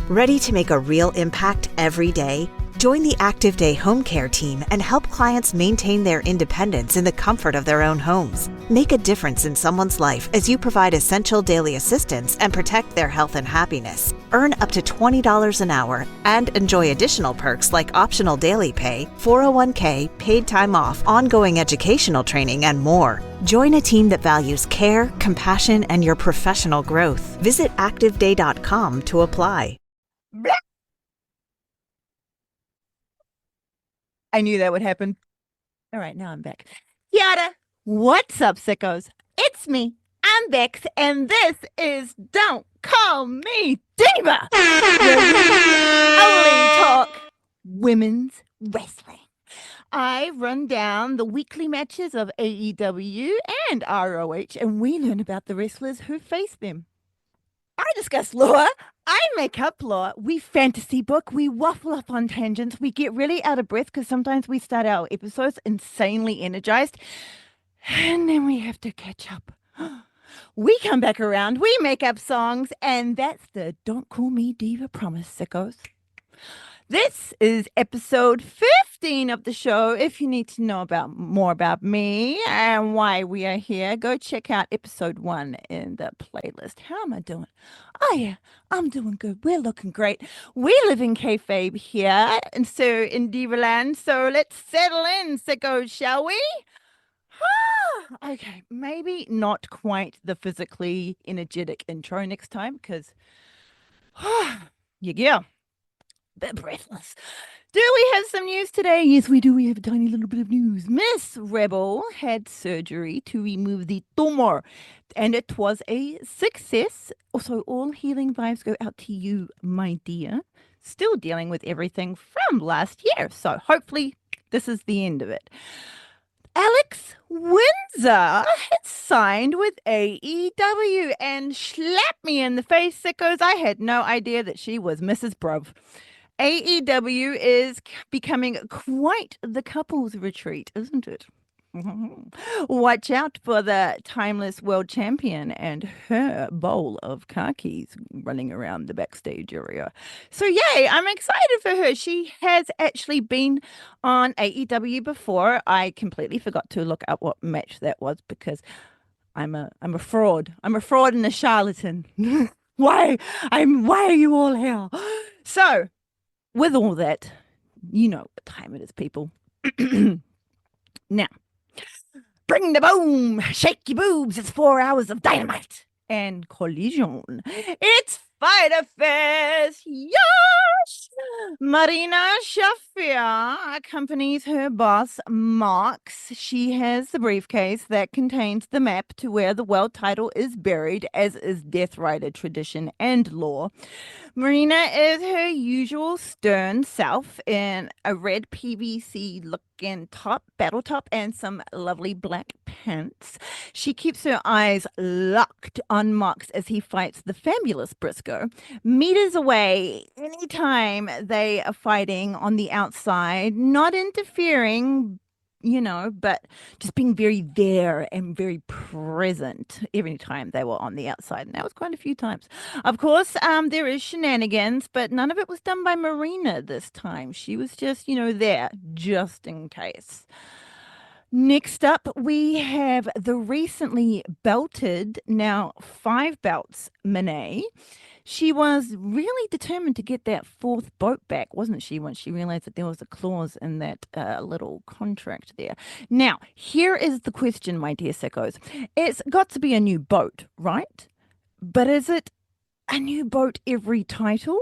Ready to make a real impact every day? Join the Active Day Home Care team and help clients maintain their independence in the comfort of their own homes. Make a difference in someone's life as you provide essential daily assistance and protect their health and happiness. Earn up to $20 an hour and enjoy additional perks like optional daily pay, 401k, paid time off, ongoing educational training, and more. Join a team that values care, compassion, and your professional growth. Visit activeday.com to apply. I knew that would happen. All right, now I'm back. Yada, what's up, sickos? It's me. I'm Bex, and this is Don't Call Me Diva, where we only talk women's wrestling. I run down the weekly matches of AEW and ROH, and we learn about the wrestlers who face them. I discuss lore. I make up lore. We fantasy book. We waffle up on tangents. We get really out of breath because sometimes we start our episodes insanely energized. And then we have to catch up. We come back around. We make up songs. And that's the Don't Call Me Diva promise, sickos. This is episode 15 of the show. If you need to know more about me and why we are here, go check out episode 1 in the playlist. How am I doing? Oh, yeah, I'm doing good. We're looking great. We live in kayfabe here, and so in Diva Land. So let's settle in, sickos, shall we? Okay, maybe not quite the physically energetic intro next time, because, yeah. Bit breathless. Do we have some news today? Yes, we do. We have a tiny little bit of news. Miss Rebel had surgery to remove the tumor, and it was a success. Also, all healing vibes go out to you, my dear. Still dealing with everything from last year, so hopefully this is the end of it. Alex Windsor had signed with AEW, and slapped me in the face, sickos. I had no idea that she was Mrs. Bruv. AEW is becoming quite the couples retreat, isn't it? Watch out for the timeless world champion and her bowl of khakis running around the backstage area. So yay, I'm excited for her. She has actually been on AEW before. I completely forgot to look up what match that was because I'm a fraud. I'm a fraud and a charlatan. Why are you all here? So with all that, you know what time it is, people. Now, bring the boom, shake your boobs. It's 4 hours of dynamite and collision. It's Fighter Fest. YOSH! Marina Shafir accompanies her boss, Mox. She has the briefcase that contains the map to where the world title is buried, as is Death Rider tradition and law. Marina is her usual stern self in a red PVC looking top, battle top, and some lovely black pants. She keeps her eyes locked on Mox as he fights the fabulous Briscoe. Meters away, anytime they are fighting on the outside, not interfering, but just being very there and very present every time they were on the outside. And that was quite a few times. Of course, there is shenanigans, but none of it was done by Marina this time. She was just, there just in case. Next up, we have the recently belted, now 5 belts, Monet. She was really determined to get that 4th boat back, wasn't she, once she realized that there was a clause in that little contract there. Now, here is the question, my dear sickos. It's got to be a new boat, right? But is it a new boat every title?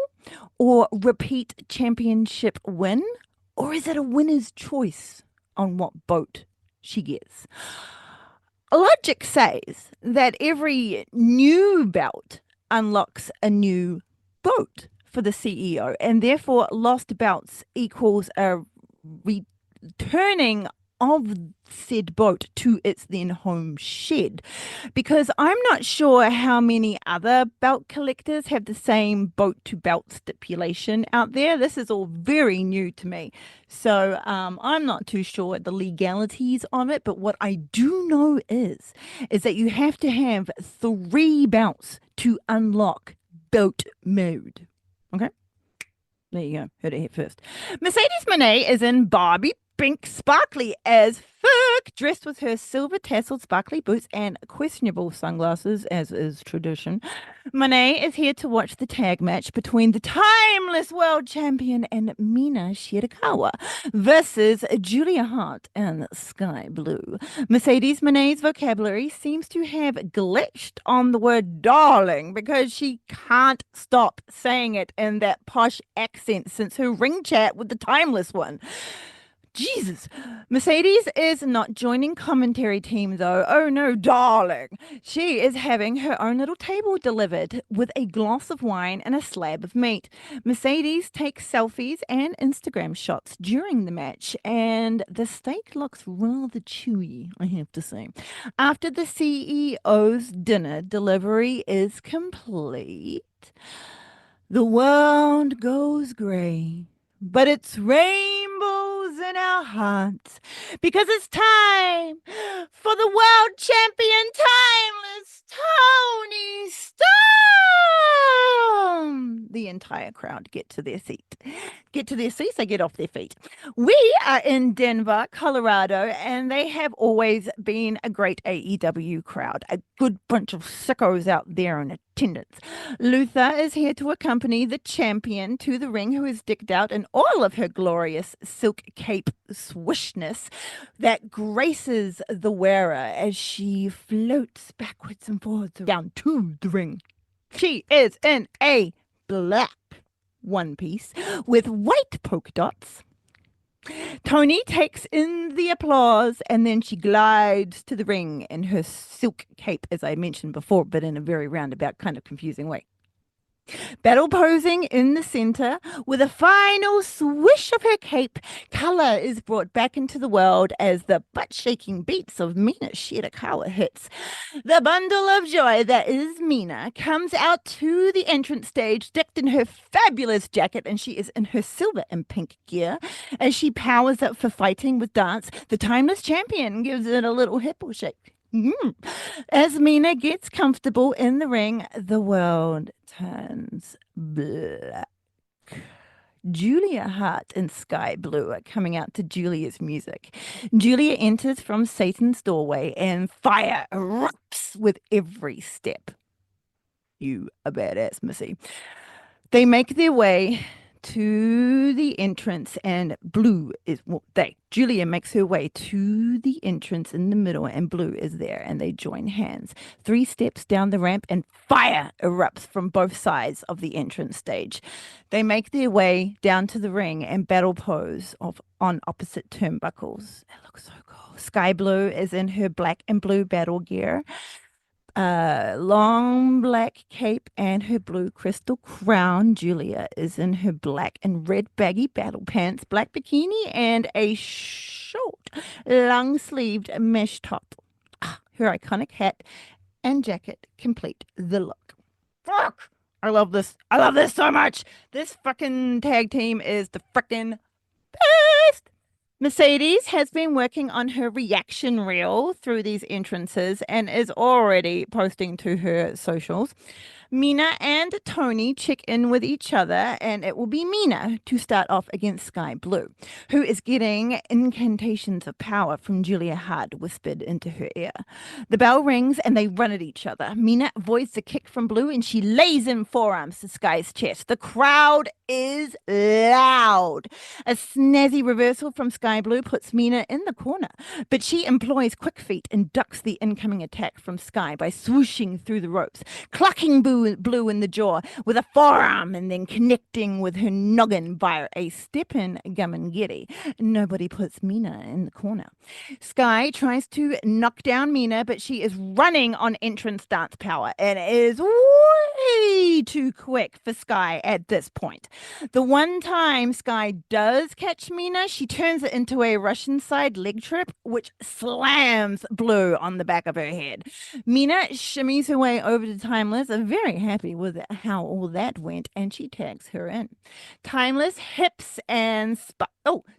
Or repeat championship win? Or is it a winner's choice on what boat she gets? Logic says that every new belt unlocks a new boat for the CEO, and therefore lost belts equals a returning of said boat to its then home shed, because I'm not sure how many other belt collectors have the same boat to belt stipulation out there. This is all very new to me, so I'm not too sure the legalities of it, but what I do know is that you have to have 3 belts to unlock boat mode. Okay. There you go. Heard it here first. Mercedes Monet is in Barbie pink sparkly as fuck, dressed with her silver tasseled sparkly boots and questionable sunglasses, as is tradition. Monet is here to watch the tag match between the timeless world champion and Mina Shirakawa versus Julia Hart and Sky Blue. Mercedes Monet's vocabulary seems to have glitched on the word darling because she can't stop saying it in that posh accent since her ring chat with the timeless one. Jesus. Mercedes is not joining commentary team though. Oh no, darling. She is having her own little table delivered with a glass of wine and a slab of meat. Mercedes takes selfies and Instagram shots during the match, and the steak looks rather chewy, I have to say. After the CEO's dinner delivery is complete, the world goes grey, but it's rainbows in our hearts because it's time for the world champion timeless Tony Storm. The entire crowd get to their seat. Get to their seats, they get off their feet. We are in Denver, Colorado, and they have always been a great AEW crowd, a good bunch of sickos out there in attendance. Luther is here to accompany the champion to the ring, who is decked out in all of her glorious silk cape swishness that graces the wearer as she floats backwards and forwards down to the ring. She is in a black one piece with white polka dots. Tony takes in the applause and then she glides to the ring in her silk cape, as I mentioned before, but in a very roundabout, kind of confusing way. Battle posing in the center with a final swish of her cape, color is brought back into the world as the butt-shaking beats of Mina Shirakawa hits. The bundle of joy that is Mina comes out to the entrance stage decked in her fabulous jacket, and she is in her silver and pink gear. As she powers up for fighting with dance, the timeless champion gives it a little hippo shake. As Mina gets comfortable in the ring, the world turns black. Julia Hart and Sky Blue are coming out to Julia's music. Julia enters from Satan's doorway and fire erupts with every step. You a badass, Missy. They make their way to the entrance, and Julia makes her way to the entrance in the middle, and Blue is there, and they join hands. 3 steps down the ramp, and fire erupts from both sides of the entrance stage. They make their way down to the ring and battle pose on opposite turnbuckles. It looks so cool. Sky Blue is in her black and blue battle gear, long black cape and her blue crystal crown. Julia is in her black and red baggy battle pants, black bikini, and a short, long-sleeved mesh top. Her iconic hat and jacket complete the look. Fuck! I love this. I love this so much. This fucking tag team is the freaking best. Mercedes has been working on her reaction reel through these entrances and is already posting to her socials. Mina and Tony check in with each other, and it will be Mina to start off against Sky Blue, who is getting incantations of power from Julia Hart whispered into her ear. The bell rings and they run at each other. Mina avoids the kick from Blue and she lays in forearms to Sky's chest. The crowd is loud. A snazzy reversal from Sky Blue puts Mina in the corner, but she employs quick feet and ducks the incoming attack from Sky by swooshing through the ropes, clucking Blue in the jaw with a forearm and then connecting with her noggin via a step-in Gamangiri. Nobody puts Mina in the corner. Sky tries to knock down Mina, but she is running on entrance dance power and is way too quick for Sky at this point. The one time Sky does catch Mina, she turns it into a Russian side leg trip, which slams Blue on the back of her head. Mina shimmies her way over to Timeless, very happy with how all that went, and she tags her in. Timeless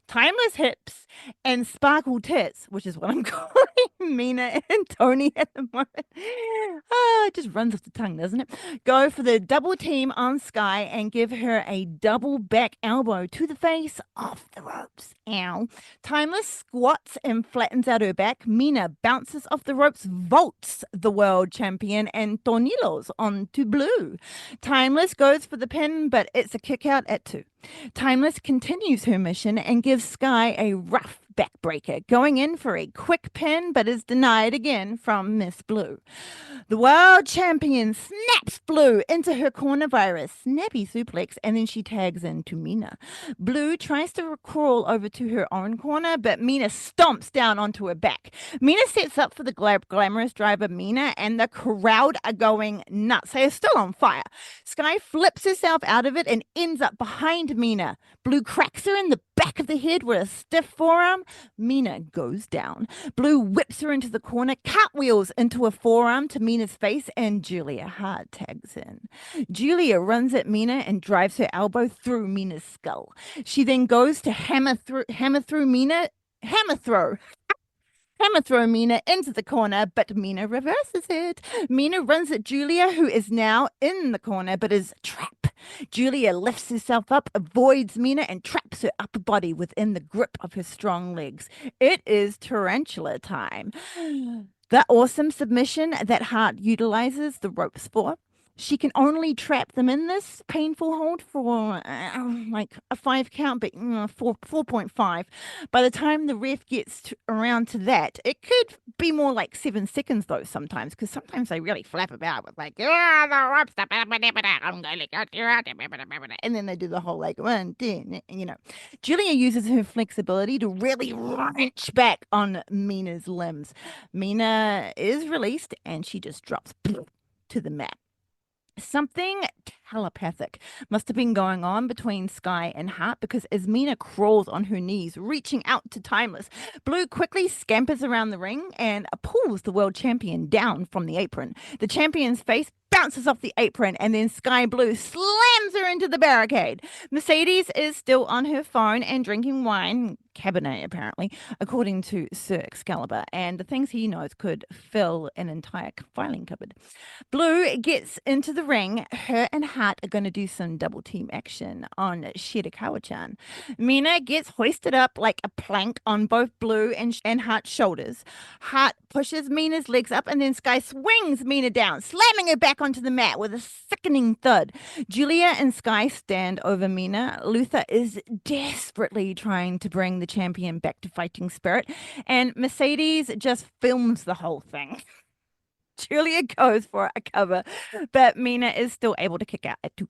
Timeless hips and sparkle tits, which is what I'm calling Mina and Tony at the moment. Ah, it just runs off the tongue, doesn't it? Go for the double team on Sky and give her a double back elbow to the face off the ropes. Ow. Timeless squats and flattens out her back. Mina bounces off the ropes, vaults the world champion, and Tonilos onto Blue. Timeless goes for the pin, but it's a kick out at 2. Timeless continues her mission and gives Sky a rough backbreaker, going in for a quick pin, but is denied again from Miss Blue. The world champion snaps Blue into her corner via a snappy suplex, and then she tags into Mina. Blue tries to crawl over to her own corner, but Mina stomps down onto her back. Mina sets up for the glamorous driver Mina, and the crowd are going nuts. They are still on fire. Sky flips herself out of it and ends up behind Mina. Blue cracks her in the back of the head with a stiff forearm. Mina goes down. Blue whips her into the corner, cartwheels into a forearm to Mina's face, and Julia Hart tags in. Julia runs at Mina and drives her elbow through Mina's skull. She then goes to hammer through Mina. Hammer throw Mina into the corner, but Mina reverses it. Mina runs at Julia, who is now in the corner, but is trapped. Julia lifts herself up, avoids Mina, and traps her upper body within the grip of her strong legs. It is tarantula time. The awesome submission that Hart utilizes the ropes for. She can only trap them in this painful hold for like a 5 count, but 4.5. By the time the ref gets around to that, it could be more like 7 seconds though sometimes, because sometimes they really flap about with like, "Ah, the ropes, I'm going to cut you out," and then they do the whole like 1, 2, you know. Julia uses her flexibility to really wrench back on Mina's limbs. Mina is released and she just drops to the mat. Something telepathic must have been going on between Sky and Hart, because as Mina crawls on her knees, reaching out to Timeless, Blue quickly scampers around the ring and pulls the world champion down from the apron. The champion's face bounces off the apron, and then Sky Blue slams her into the barricade. Mercedes is still on her phone and drinking wine, Cabernet apparently, according to Sir Excalibur, and the things he knows could fill an entire filing cupboard. Blue gets into the ring. Her and Hart are going to do some double team action on Shirakawa-chan. Mina gets hoisted up like a plank on both Blue and Hart's shoulders. Hart pushes Mina's legs up, and then Sky swings Mina down, slamming her back onto the mat with a sickening thud. Julia and Sky stand over Mina. Luther is desperately trying to bring the champion back to fighting spirit, and Mercedes just films the whole thing. Julia goes for a cover, but Mina is still able to kick out at 2.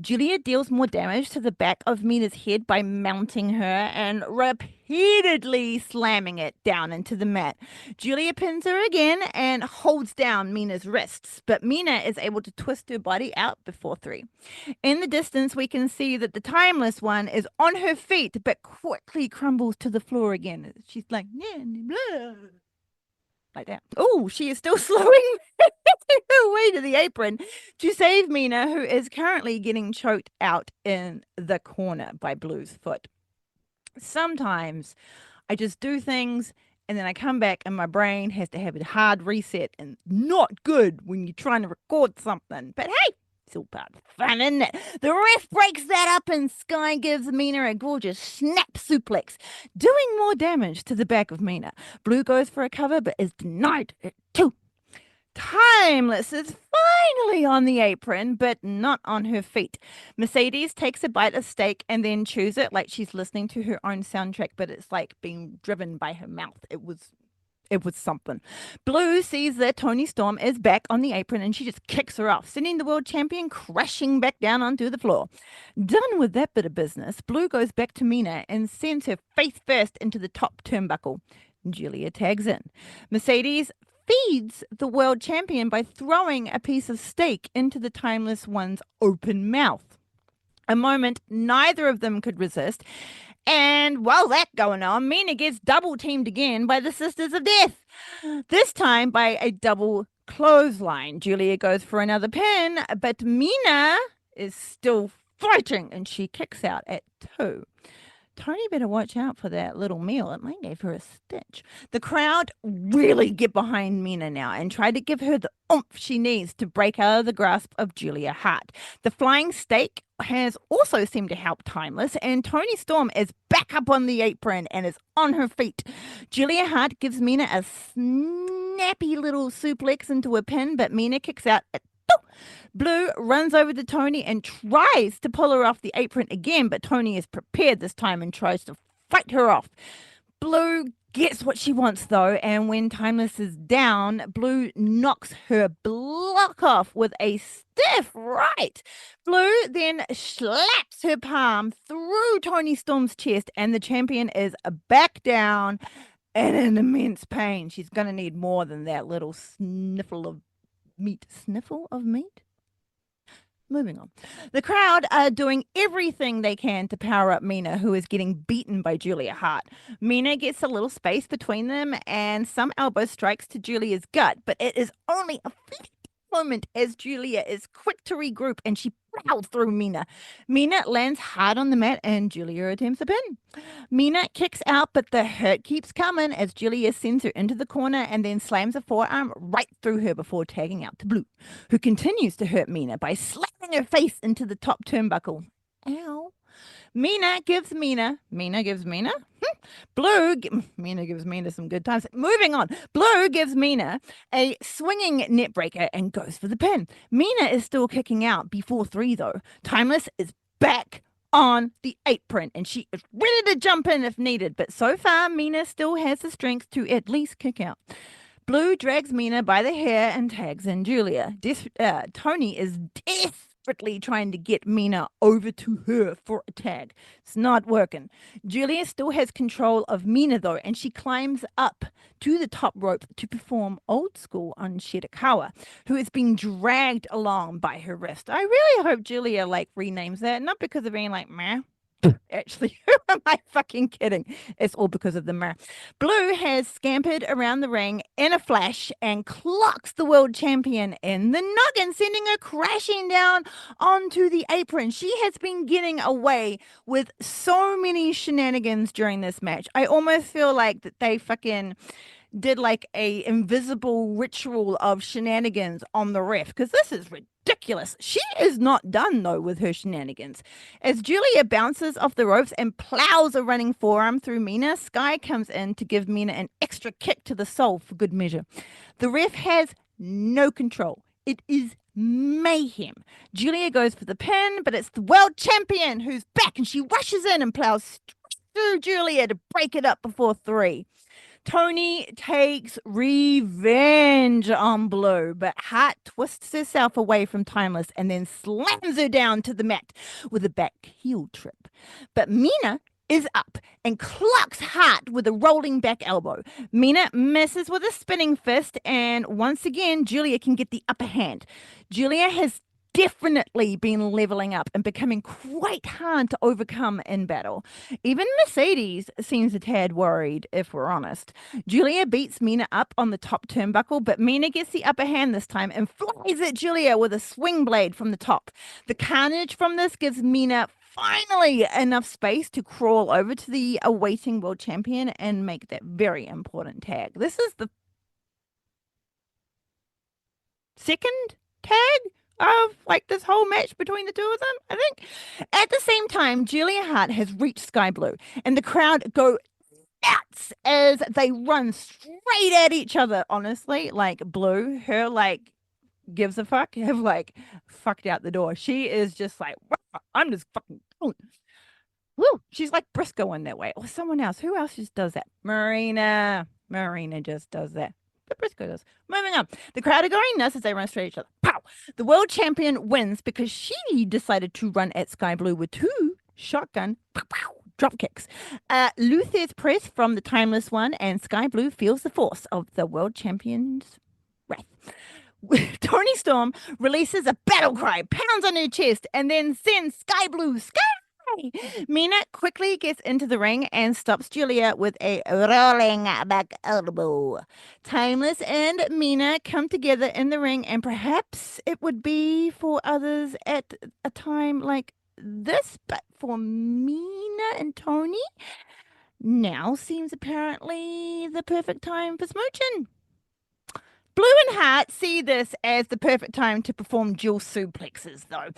Julia deals more damage to the back of Mina's head by mounting her and repeatedly slamming it down into the mat. Julia pins her again and holds down Mina's wrists, but Mina is able to twist her body out before 3. In the distance, we can see that the Timeless One is on her feet, but quickly crumbles to the floor again. She's like, blah. Like that. Oh, she is still slowing her way to the apron to save Mina, who is currently getting choked out in the corner by Blue's foot. Sometimes I just do things and then I come back and my brain has to have a hard reset, and not good when you're trying to record something. But hey, it's all part of fun, isn't it? The ref breaks that up and Sky gives Mina a gorgeous snap suplex, doing more damage to the back of Mina. Blue goes for a cover but is denied at 2. Timeless is finally on the apron, but not on her feet. Mercedes takes a bite of steak and then chews it like she's listening to her own soundtrack, but it's like being driven by her mouth. It was something. Blue sees that Toni Storm is back on the apron and she just kicks her off, sending the world champion crashing back down onto the floor. Done with that bit of business, Blue goes back to Mina and sends her face first into the top turnbuckle. Julia tags in. Mercedes feeds the world champion by throwing a piece of steak into the Timeless One's open mouth. A moment neither of them could resist. And while that's going on, Mina gets double teamed again by the Sisters of Death. This time by a double clothesline. Julia goes for another pin, but Mina is still fighting and she kicks out at 2. Tony better watch out for that little meal. It might give her a stitch. The crowd really get behind Mina now and try to give her the oomph she needs to break out of the grasp of Julia Hart. The flying steak has also seemed to help Timeless, and Tony Storm is back up on the apron and is on her feet. Julia Hart gives Mina a snappy little suplex into a pin, but Mina kicks out at Blue runs over to Tony and tries to pull her off the apron again, but Tony is prepared this time and tries to fight her off. Blue gets what she wants, though, and when Timeless is down, Blue knocks her block off with a stiff right. Blue then slaps her palm through Tony Storm's chest, and the champion is back down and in immense pain. She's going to need more than that little sniffle of meat. Sniffle of meat? Moving on. The crowd are doing everything they can to power up Mina, who is getting beaten by Julia Hart. Mina gets a little space between them and some elbow strikes to Julia's gut, but it is only a fleeting moment as Julia is quick to regroup and she plows through Mina. Mina lands hard on the mat and Julia attempts a pin. Mina kicks out, but the hurt keeps coming as Julia sends her into the corner and then slams a forearm right through her before tagging out to Blue, who continues to hurt Mina by slamming her face into the top turnbuckle. Ow. Mina gives Mina. Mina gives Mina some good times. Moving on. Blue gives Mina a swinging net breaker and goes for the pin. Mina is still kicking out before 3, though. Timeless is back on the apron and she is ready to jump in if needed, but so far Mina still has the strength to at least kick out. Blue drags Mina by the hair and tags in Julia. Tony is desperately trying to get Mina over to her for a tag. It's not working. Julia still has control of Mina, though, and she climbs up to the top rope to perform old school on Shirakawa, who is being dragged along by her wrist. I really hope Julia, renames that, not because of being like, meh. Actually, who am I fucking kidding? It's all because of the mirror. Blue has scampered around the ring in a flash and clocks the world champion in the noggin, sending her crashing down onto the apron. She has been getting away with so many shenanigans during this match. I almost feel like that they fucking did like a invisible ritual of shenanigans on the ref, because this is ridiculous. She is not done, though, with her shenanigans. As Julia bounces off the ropes and plows a running forearm through Mina, Sky comes in to give Mina an extra kick to the soul for good measure. The ref has no control. It is mayhem. Julia goes for the pin, but it's the world champion who's back, and she rushes in and plows straight through Julia to break it up before 3. Tony takes revenge on Blue, but Hart twists herself away from Timeless and then slams her down to the mat with a back heel trip. But Mina is up and clocks Hart with a rolling back elbow. Mina misses with a spinning fist, and once again, Julia can get the upper hand. Julia has definitely been leveling up and becoming quite hard to overcome in battle. Even Mercedes seems a tad worried, if we're honest. Julia beats Mina up on the top turnbuckle, but Mina gets the upper hand this time and flies at Julia with a swing blade from the top. The carnage from this gives Mina finally enough space to crawl over to the awaiting world champion and make that very important tag. This is the second tag of this whole match between the two of them, I think. At the same time, Julia Hart has reached Sky Blue, and the crowd go nuts as they run straight at each other. Honestly, Blue, her gives a fuck, have fucked out the door. She is just like, I'm just fucking going. Woo! She's like Briscoe in that way. Or someone else. Who else just does that? Marina just does that. But Briscoe does. Moving on. The crowd are going nuts as they run straight at each other. Pow! The world champion wins because she decided to run at Sky Blue with 2 shotgun pow, pow, drop kicks. Luther's press from the Timeless one, and Sky Blue feels the force of the world champion's wrath. Tony Storm releases a battle cry, pounds on her chest, and then sends Sky Blue sky. Mina quickly gets into the ring and stops Julia with a rolling back elbow. Timeless and Mina come together in the ring, and perhaps it would be for others at a time like this, but for Mina and Tony, now seems apparently the perfect time for smooching. Blue and Hart see this as the perfect time to perform dual suplexes, though.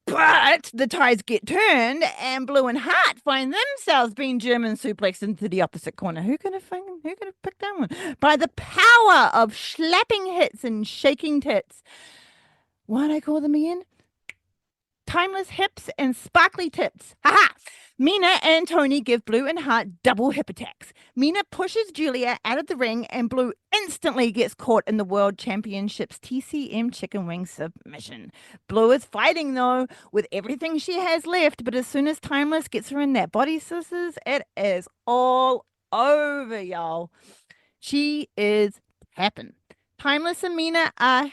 But the tides get turned, and Blue and Hart find themselves being German suplexed into the opposite corner. Who could have picked that one? By the power of slapping hits and shaking tits. Why'd I call them again? Timeless hips and sparkly tips. Ha! Mina and Tony give Blue and Hart double hip attacks. Mina pushes Julia out of the ring, and Blue instantly gets caught in the World Championships TCM chicken wing submission. Blue is fighting, though, with everything she has left, but as soon as Timeless gets her in that body scissors, it is all over, y'all. She is tapping. Timeless and Mina are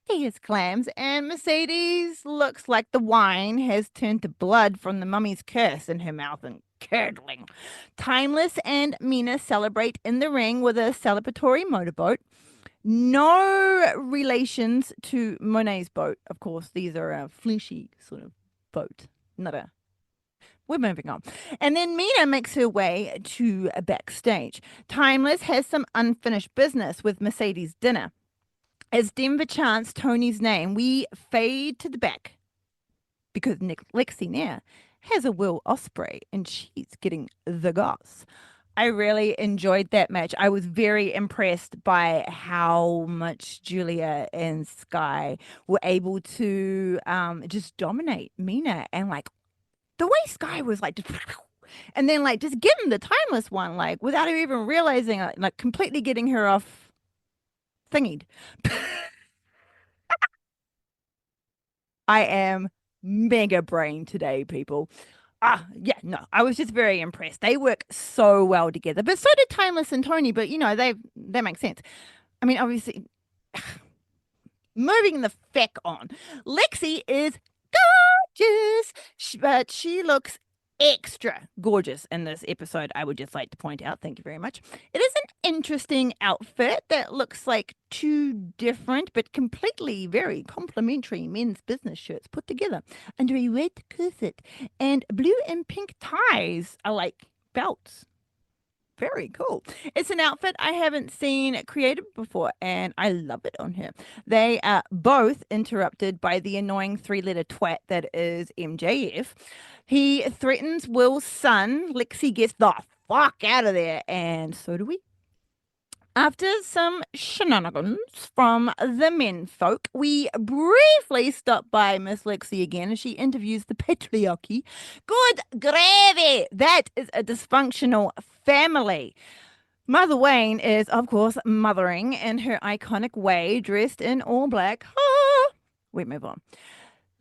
as clams, and Mercedes looks like the wine has turned to blood from the mummy's curse in her mouth and curdling. Timeless and Mina celebrate in the ring with a celebratory motorboat. No relations to Monet's boat, of course. These are a fleshy sort of boat, not a. We're moving on. And then Mina makes her way to a backstage. Timeless has some unfinished business with Mercedes' dinner. As Denver chants Tony's name, we fade to the back because Lexi now has a Will Ospreay and she's getting the goss. I really enjoyed that match. I was very impressed by how much Julia and Sky were able to just dominate Mina, and like the way Sky was like and then like just getting the Timeless one like without her even realizing, like completely getting her off thingied. I am mega brain today, people. Yeah, no, I was just very impressed. They work so well together, but so did Timeless and Tony. But you know, that makes sense. I mean, obviously, moving the feck on, Lexi is gorgeous, but she looks extra gorgeous in this episode. I would just like to point out, thank you very much. It is an interesting outfit that looks like two different but completely very complementary men's business shirts put together under a red corset, and blue and pink ties are like belts. Very cool. It's an outfit I haven't seen created before, and I love it on her. They are both interrupted by the annoying three-letter twat that is MJF. He threatens Will's son. Lexi gets the fuck out of there, and so do we. After some shenanigans from the menfolk, we briefly stop by Miss Lexi again as she interviews the patriarchy. Good gravy! That is a dysfunctional family. Mother Wayne is, of course, mothering in her iconic way, dressed in all black. We move on.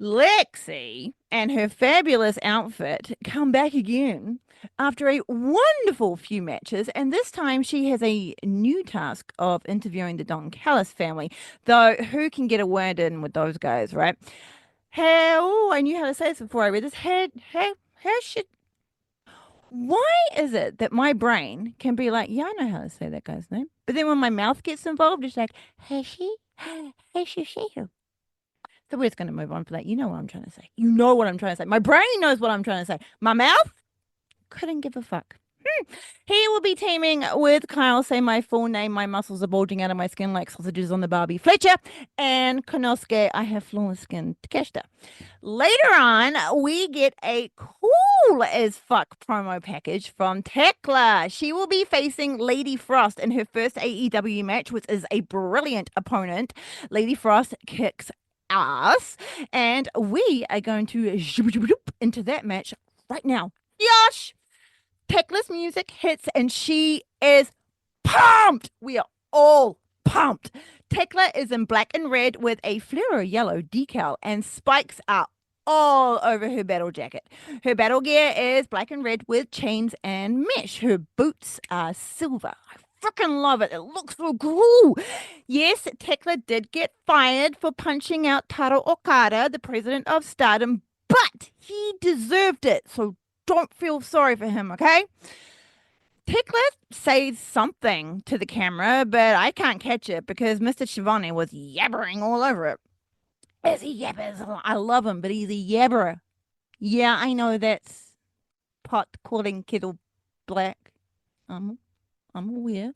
Lexi and her fabulous outfit come back again after a wonderful few matches, and this time she has a new task of interviewing the Don Callis family, though who can get a word in with those guys, right? I knew how to say this before I read this. How should. Why is it that my brain can be like, yeah, I know how to say that guy's name, but then when my mouth gets involved, it's like, she, so we're just going to move on for that. You know what I'm trying to say. You know what I'm trying to say. My brain knows what I'm trying to say. My mouth couldn't give a fuck. He will be teaming with Kyle. Say my full name. My muscles are bulging out of my skin like sausages on the Barbie. Fletcher and Konosuke. I have flawless skin. Takeshita. Later on, we get a cool as fuck promo package from Tekla. She will be facing Lady Frost in her first AEW match, which is a brilliant opponent. Lady Frost kicks ass, and we are going to into that match right now. YOSH! Tekla's music hits and she is pumped. We are all pumped. Tekla is in black and red with a fluoro yellow decal, and spikes are all over her battle jacket. Her battle gear is black and red with chains and mesh. Her boots are silver. I freaking love it. It looks so cool. Yes, Tekla did get fired for punching out Taro Okada, the president of Stardom, but he deserved it. So don't feel sorry for him, okay? Tekla says something to the camera, but I can't catch it because Mr. Shivani was yabbering all over it. As he yabbers, I love him, but he's a yabberer. Yeah, I know that's pot calling kettle black. Um, I'm aware.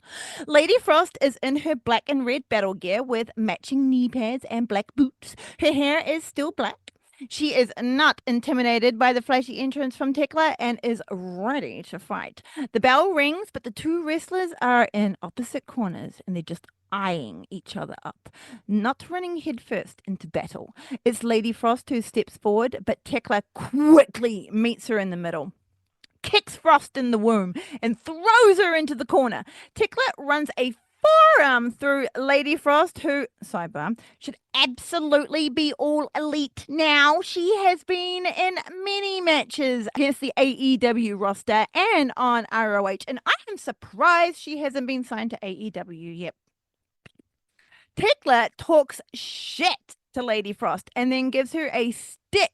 Lady Frost is in her black and red battle gear with matching knee pads and black boots. Her hair is still black. She is not intimidated by the flashy entrance from Tekla and is ready to fight. The bell rings, but the two wrestlers are in opposite corners and they're just eyeing each other up, not running headfirst into battle. It's Lady Frost who steps forward, but Tekla quickly meets her in the middle, kicks Frost in the womb, and throws her into the corner. Ticklet runs a forearm through Lady Frost, who, sidebar, should absolutely be all elite now. She has been in many matches against the AEW roster and on ROH, and I am surprised she hasn't been signed to AEW yet. Tickler talks shit to Lady Frost and then gives her a stick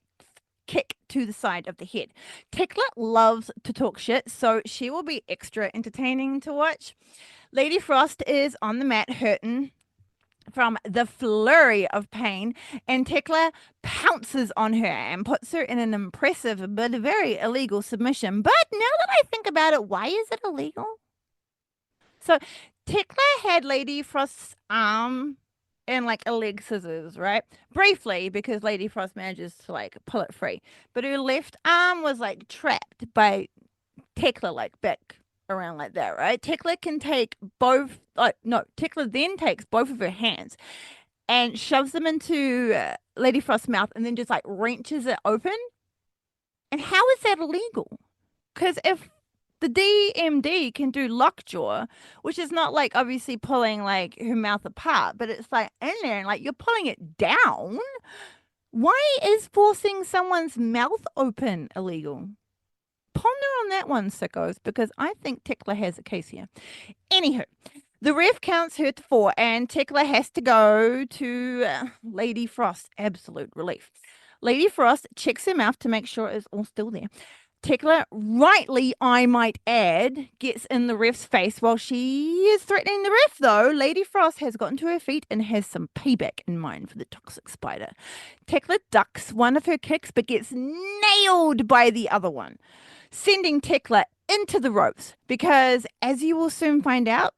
kick to the side of the head. Tickler loves to talk shit, so she will be extra entertaining to watch. Lady Frost is on the mat hurting from the flurry of pain, and Tickler pounces on her and puts her in an impressive but very illegal submission. But now that I think about it, why is it illegal? So Tickler had Lady Frost's arm in like a leg scissors, right? Briefly, because Lady Frost manages to like pull it free. But her left arm was like trapped by Tickler, like back around like that, right? Tickler can take both, like, no, Tickler then takes both of her hands and shoves them into Lady Frost's mouth and then just like wrenches it open. And how is that illegal? Because if the DMD can do lockjaw, which is not like obviously pulling like her mouth apart, but it's like in there and like you're pulling it down. Why is forcing someone's mouth open illegal? Ponder on that one, sickos, because I think Tickler has a case here. Anywho, the ref counts her to 4, and Tickler has to go to Lady Frost's absolute relief. Lady Frost checks her mouth to make sure it's all still there. Tickler, rightly, I might add, gets in the ref's face while she is threatening the ref, though. Lady Frost has gotten to her feet and has some payback in mind for the toxic spider. Tickler ducks one of her kicks but gets nailed by the other one, sending Tickler into the ropes because, as you will soon find out,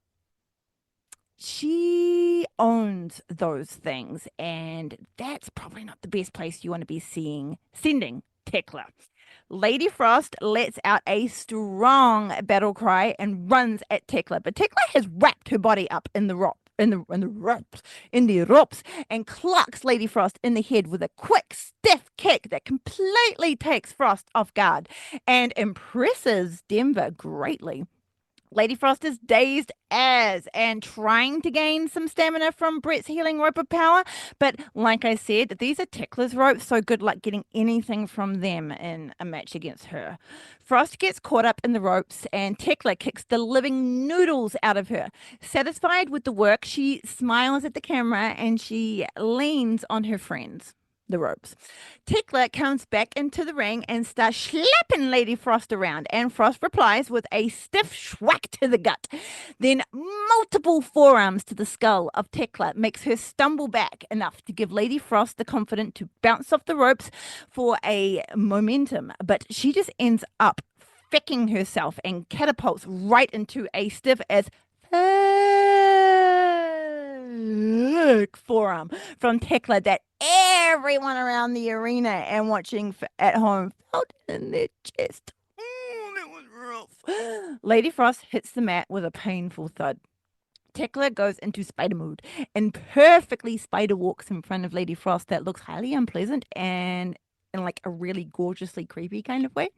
she owns those things, and that's probably not the best place you want to be sending Tickler. Lady Frost lets out a strong battle cry and runs at Tekla, but Tekla has wrapped her body up in the ropes and clocks Lady Frost in the head with a quick, stiff kick that completely takes Frost off guard and impresses Denver greatly. Lady Frost is dazed as and trying to gain some stamina from Brett's healing rope of power. But like I said, these are Tickler's ropes, so good luck getting anything from them in a match against her. Frost gets caught up in the ropes and Tickler kicks the living noodles out of her. Satisfied with the work, she smiles at the camera and she leans on her friends, the ropes. Tickler comes back into the ring and starts slapping Lady Frost around, and Frost replies with a stiff schwack to the gut. Then multiple forearms to the skull of Tickler makes her stumble back enough to give Lady Frost the confidence to bounce off the ropes for a momentum, but she just ends up ficking herself and catapults right into a stiff as forearm from Tekla that everyone around the arena and watching at home felt in their chest. That was rough. Lady Frost hits the mat with a painful thud. Tekla goes into spider mode and perfectly spider walks in front of Lady Frost that looks highly unpleasant and in like a really gorgeously creepy kind of way.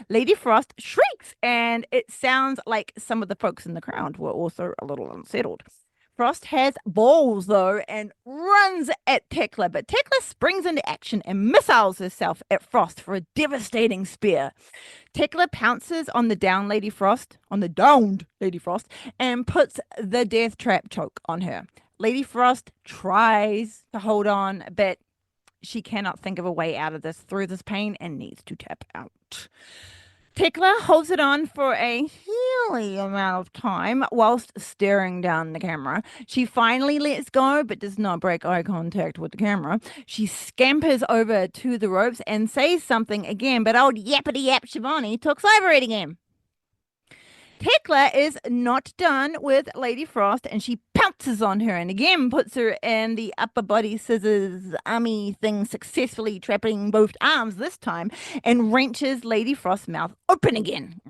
Lady Frost shrieks, and it sounds like some of the folks in the crowd were also a little unsettled. Frost has balls though and runs at Tekla, but Tekla springs into action and missiles herself at Frost for a devastating spear. Tekla pounces on the downed Lady Frost, and puts the death trap choke on her. Lady Frost tries to hold on, but she cannot think of a way out of this through this pain and needs to tap out. Tekla holds it on for a nearly amount of time whilst staring down the camera. She finally lets go, but does not break eye contact with the camera. She scampers over to the ropes and says something again, but old yappity yap Shivani talks over it again. Tekla is not done with Lady Frost and she pounces on her and again puts her in the upper body scissors army thing, successfully trapping both arms this time and wrenches Lady Frost's mouth open again.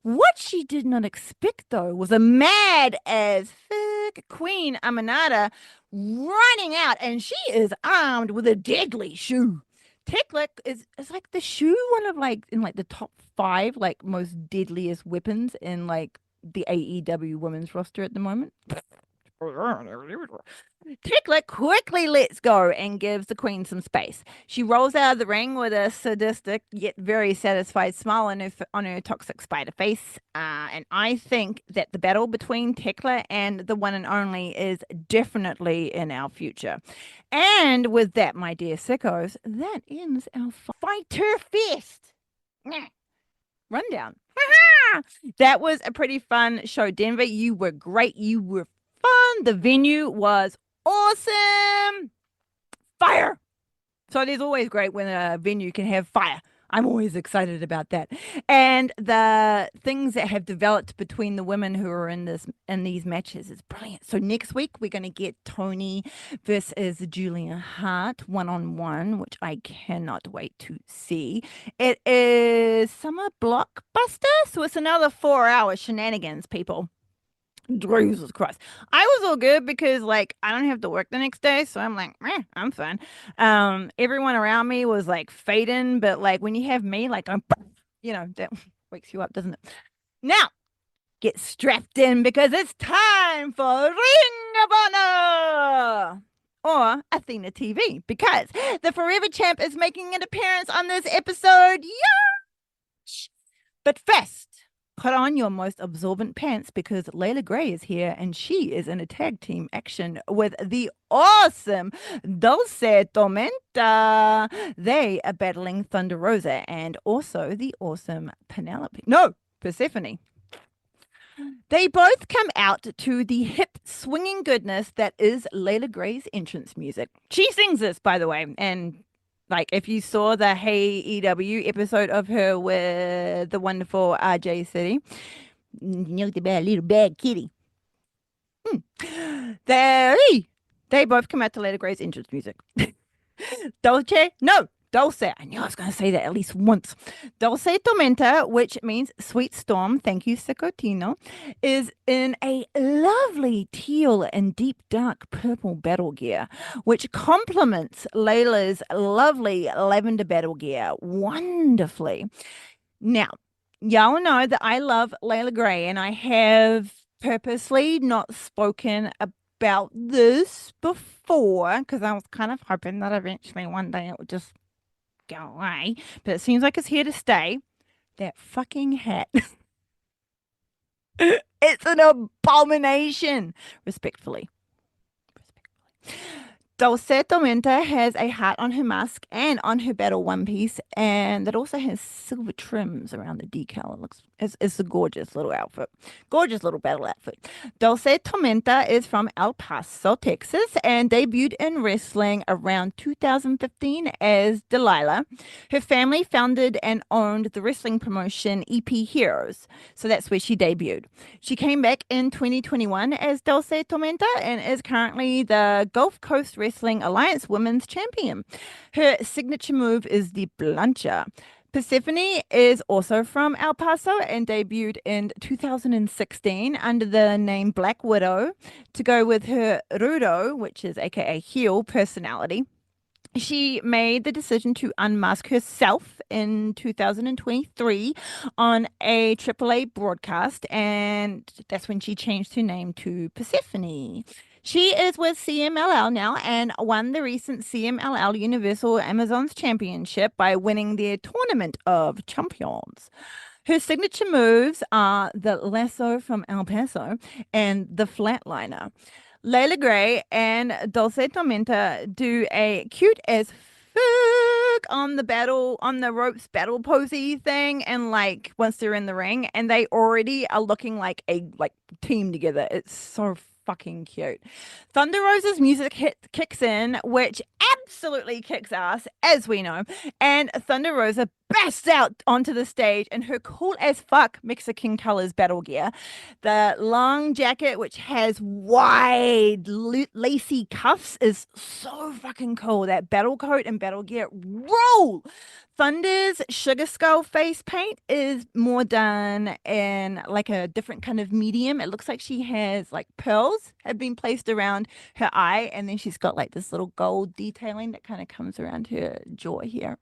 What she did not expect, though, was a mad as fuck Queen Aminata running out, and she is armed with a deadly shoe. Tekla is like the shoe one of like in like the top five like most deadliest weapons in like the AEW women's roster at the moment. Tekla quickly lets go and gives the queen some space. She rolls out of the ring with a sadistic yet very satisfied smile on her toxic spider face. And I think that the battle between Tekla and the one and only is definitely in our future. And with that, my dear sickos, that ends our Fighter Fest rundown. That was a pretty fun show, Denver. You were great. You were fun. The venue was awesome. Fire. So it is always great when a venue can have fire. I'm always excited about that. And the things that have developed between the women who are in these matches is brilliant. So next week we're going to get Tony versus Julia Hart one-on-one, which I cannot wait to see. It is Summer Blockbuster, so it's another 4-hour shenanigans, people. Jesus Christ. I was all good because like I don't have to work the next day, so I'm like, I'm fine. Everyone around me was like fading, but like when you have me, like I'm that wakes you up, doesn't it? Now, get strapped in because it's time for Ring of Honor or Athena TV because the Forever Champ is making an appearance on this episode. Yosh! But first, put on your most absorbent pants because Layla Gray is here and she is in a tag team action with the awesome Dulce Tormenta. They are battling Thunder Rosa and also the awesome Penelope. No, Persephone. They both come out to the hip swinging goodness that is Layla Gray's entrance music. She sings this, by the way, and like if you saw the Hey EW episode of her with the wonderful RJ City, you the bad little bad kitty. They both come out to Layla Gray's entrance music. Dolce, no, Dulce. I knew I was going to say that at least once. Dulce Tormenta, which means sweet storm, thank you, Secotino, is in a lovely teal and deep dark purple battle gear, which complements Layla's lovely lavender battle gear wonderfully. Now, y'all know that I love Layla Gray, and I have purposely not spoken about this before because I was kind of hoping that eventually one day it would just go away, but it seems like it's here to stay. That fucking hat. It's an abomination. Respectfully. Dulce Tormenta has a heart on her mask and on her battle one piece, and that also has silver trims around the decal. It looks it's a gorgeous little outfit. Gorgeous little battle outfit. Dulce Tormenta is from El Paso, Texas, and debuted in wrestling around 2015 as Delilah. Her family founded and owned the wrestling promotion EP Heroes, so that's where she debuted. She came back in 2021 as Dulce Tormenta and is currently the Gulf Coast Wrestling Alliance Women's Champion. Her signature move is the Plancha. Persephone is also from El Paso and debuted in 2016 under the name Black Widow to go with her Rudo, which is aka heel personality. She made the decision to unmask herself in 2023 on a AAA broadcast, and that's when she changed her name to Persephone. She is with CMLL now and won the recent CMLL Universal Amazons Championship by winning their Tournament of Champions. Her signature moves are the lasso from El Paso and the flatliner. Layla Gray and Dulce Tormenta do a cute as look on the ropes battle posy thing, and like once they're in the ring, and they already are looking like a team together. It's so fucking cute. Thunder Rosa's music kicks in, which absolutely kicks ass, as we know. And Thunder Rosa bursts out onto the stage in her cool as fuck Mexican colors battle gear. The long jacket, which has wide lacy cuffs, is so fucking cool. That battle coat and battle gear roll. Thunder's sugar skull face paint is more done in like a different kind of medium. It looks like she has like pearls have been placed around her eye, and then she's got like this little gold detailing that kind of comes around her jaw here.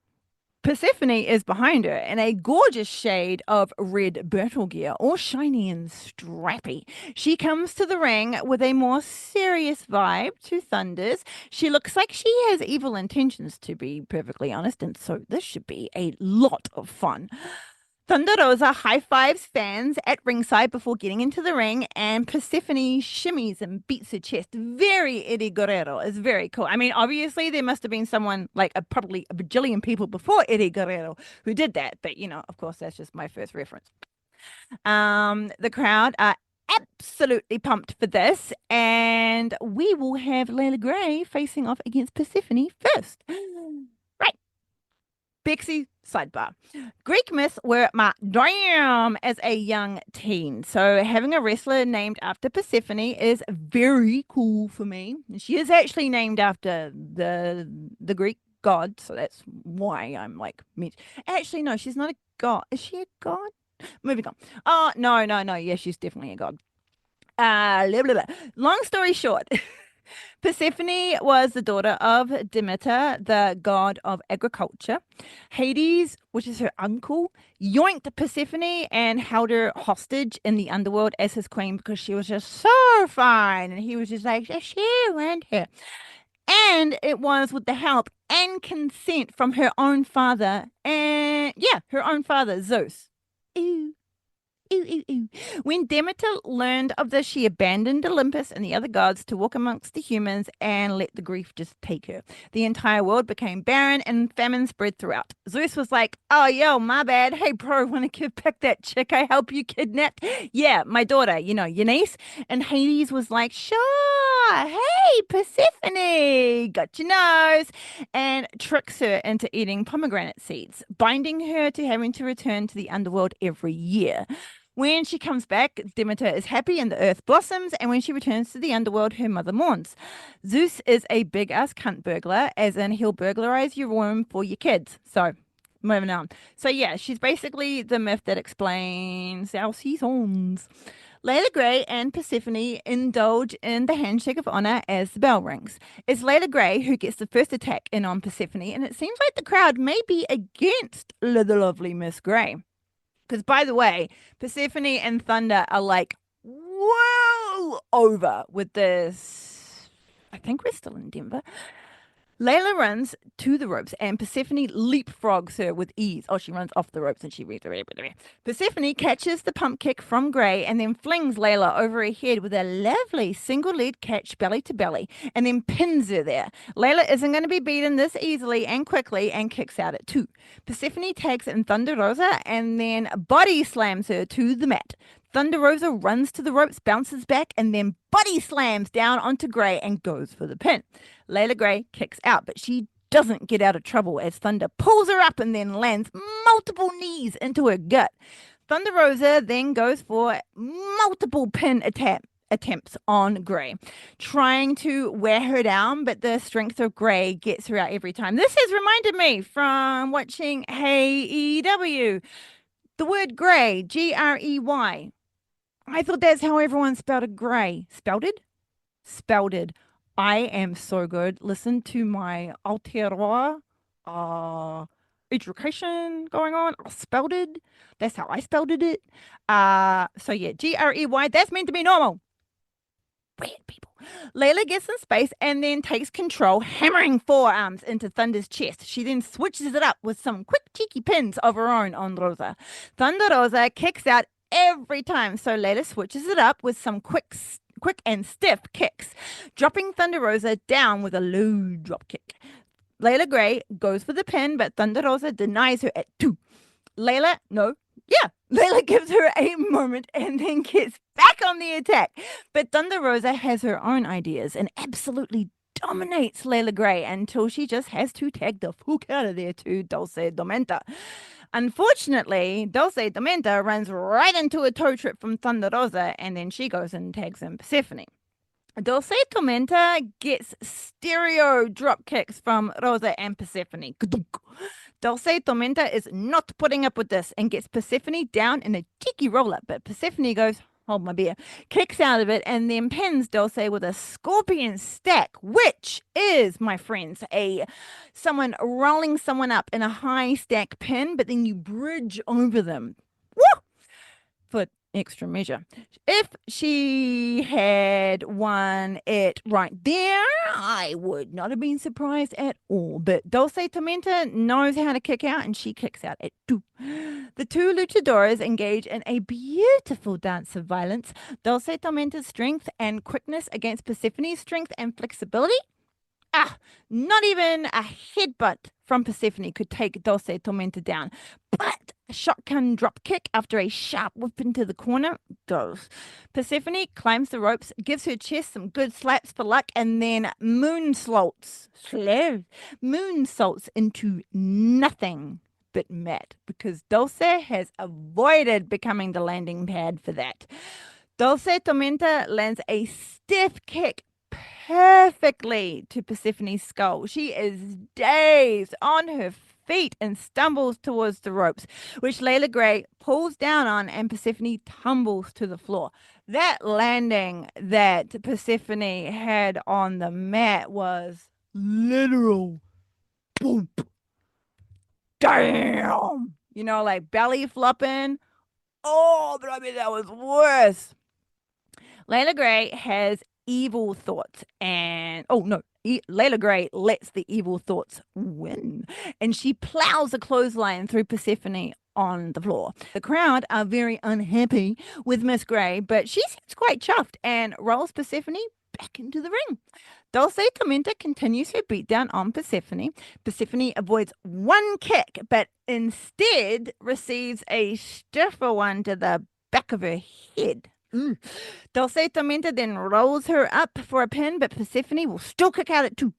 Persephone is behind her in a gorgeous shade of red battle gear, all shiny and strappy. She comes to the ring with a more serious vibe to Thunder's. She looks like she has evil intentions, to be perfectly honest, and so this should be a lot of fun. Thunder Rosa high fives fans at ringside before getting into the ring, and Persephone shimmies and beats her chest. Very Eddie Guerrero. It's very cool. I mean, obviously, there must have been someone like probably a bajillion people before Eddie Guerrero who did that. But, of course, that's just my first reference. The crowd are absolutely pumped for this, and we will have Layla Gray facing off against Persephone first. Right. Bexy sidebar. Greek myths were my damn as a young teen. So having a wrestler named after Persephone is very cool for me. She is actually named after the Greek god, so that's why I'm like actually no, she's not a god. Is she a god? Moving on. Oh, no. Yeah, she's definitely a god. Blah, blah, blah. Long story short, Persephone was the daughter of Demeter, the god of agriculture. Hades, which is her uncle, yoinked Persephone and held her hostage in the underworld as his queen because she was just so fine. And he was just like, she went here. And it was with the help and consent from her own father. And yeah, her own father, Zeus. Ew. Ew, ew, ew. When Demeter learned of this, she abandoned Olympus and the other gods to walk amongst the humans and let the grief just take her. The entire world became barren and famine spread throughout. Zeus was like, oh, yo, my bad. Hey, bro, want to give back that chick I help you kidnap? Yeah, my daughter, your niece. And Hades was like, sure. Hey, Persephone, got your nose. And tricks her into eating pomegranate seeds, binding her to having to return to the underworld every year. When she comes back, Demeter is happy and the earth blossoms, and when she returns to the underworld, her mother mourns. Zeus is a big-ass cunt burglar, as in he'll burglarize your room for your kids. So, moving on. So, yeah, she's basically the myth that explains our seasons. Layla Gray and Persephone indulge in the handshake of honor as the bell rings. It's Layla Gray who gets the first attack in on Persephone, and it seems like the crowd may be against the lovely Miss Gray. Because, by the way, Persephone and Thunder are like, whoa, over with this. I think we're still in Denver. Layla runs to the ropes and Persephone leapfrogs her with ease. Oh, she runs off the ropes and she reads. Persephone catches the pump kick from Gray and then flings Layla over her head with a lovely single leg catch belly to belly and then pins her there. Layla isn't going to be beaten this easily and quickly and kicks out at 2. Persephone tags in Thunder Rosa and then body slams her to the mat. Thunder Rosa runs to the ropes, bounces back, and then body slams down onto Gray and goes for the pin. Layla Gray kicks out, but she doesn't get out of trouble as Thunder pulls her up and then lands multiple knees into her gut. Thunder Rosa then goes for multiple pin attempts on Gray, trying to wear her down, but the strength of Gray gets her out every time. This has reminded me from watching AEW. The word Gray, Grey. I thought that's how everyone spelled a gray. Spelled? Spelled. I am so good. Listen to my Aotearoa education going on. Spelled. That's how I spelled it. So yeah, Grey. That's meant to be normal. Weird people. Layla gets in space and then takes control, hammering forearms into Thunder's chest. She then switches it up with some quick cheeky pins of her own on Rosa. Thunder Rosa kicks out every time, so Layla switches it up with some quick and stiff kicks, dropping Thunder Rosa down with a low drop kick. Layla Gray goes for the pin, but Thunder Rosa denies her at 2. Layla, no, yeah. Layla gives her a moment and then gets back on the attack. But Thunder Rosa has her own ideas and absolutely dominates Layla Gray until she just has to tag the fuck out of there to Dulce Domenta. Unfortunately, Dulce Domenta runs right into a toe trip from Thunder Rosa, and then she goes and tags in Persephone. Dulce Tormenta gets stereo drop kicks from Rosa and Persephone. Dulce Tormenta is not putting up with this and gets Persephone down in a cheeky roll up, but Persephone goes, hold my beer, kicks out of it, and then pins Dulce with a scorpion stack, which is, my friends, someone rolling someone up in a high stack pin, but then you bridge over them. Woo! For extra measure. If she had won it right there, I would not have been surprised at all. But Dulce Tormenta knows how to kick out, and she kicks out at 2. The two luchadoras engage in a beautiful dance of violence. Dulce Tormenta's strength and quickness against Persephone's strength and flexibility. Not even a headbutt from Persephone could take Dulce Tormenta down. But a shotgun drop kick after a sharp whip into the corner does. Persephone climbs the ropes, gives her chest some good slaps for luck, and then moonsaults into nothing but mat because Dulce has avoided becoming the landing pad for that. Dulce Tormenta lands a stiff kick perfectly to Persephone's skull. She is dazed on her feet and stumbles towards the ropes, which Layla Gray pulls down on, and Persephone tumbles to the floor. That landing that Persephone had on the mat was literal. Boom. Damn. Like belly flopping. Oh, but I mean, that was worse. Layla Gray has evil thoughts Layla Gray lets the evil thoughts win, and she plows a clothesline through Persephone on the floor. The crowd are very unhappy with Miss Gray, but she seems quite chuffed and rolls Persephone back into the ring. Dulce Tormenta continues her beatdown on Persephone. Persephone avoids one kick, but instead receives a stiffer one to the back of her head. Dulce Tormenta then rolls her up for a pin, but Persephone will still kick out at 2.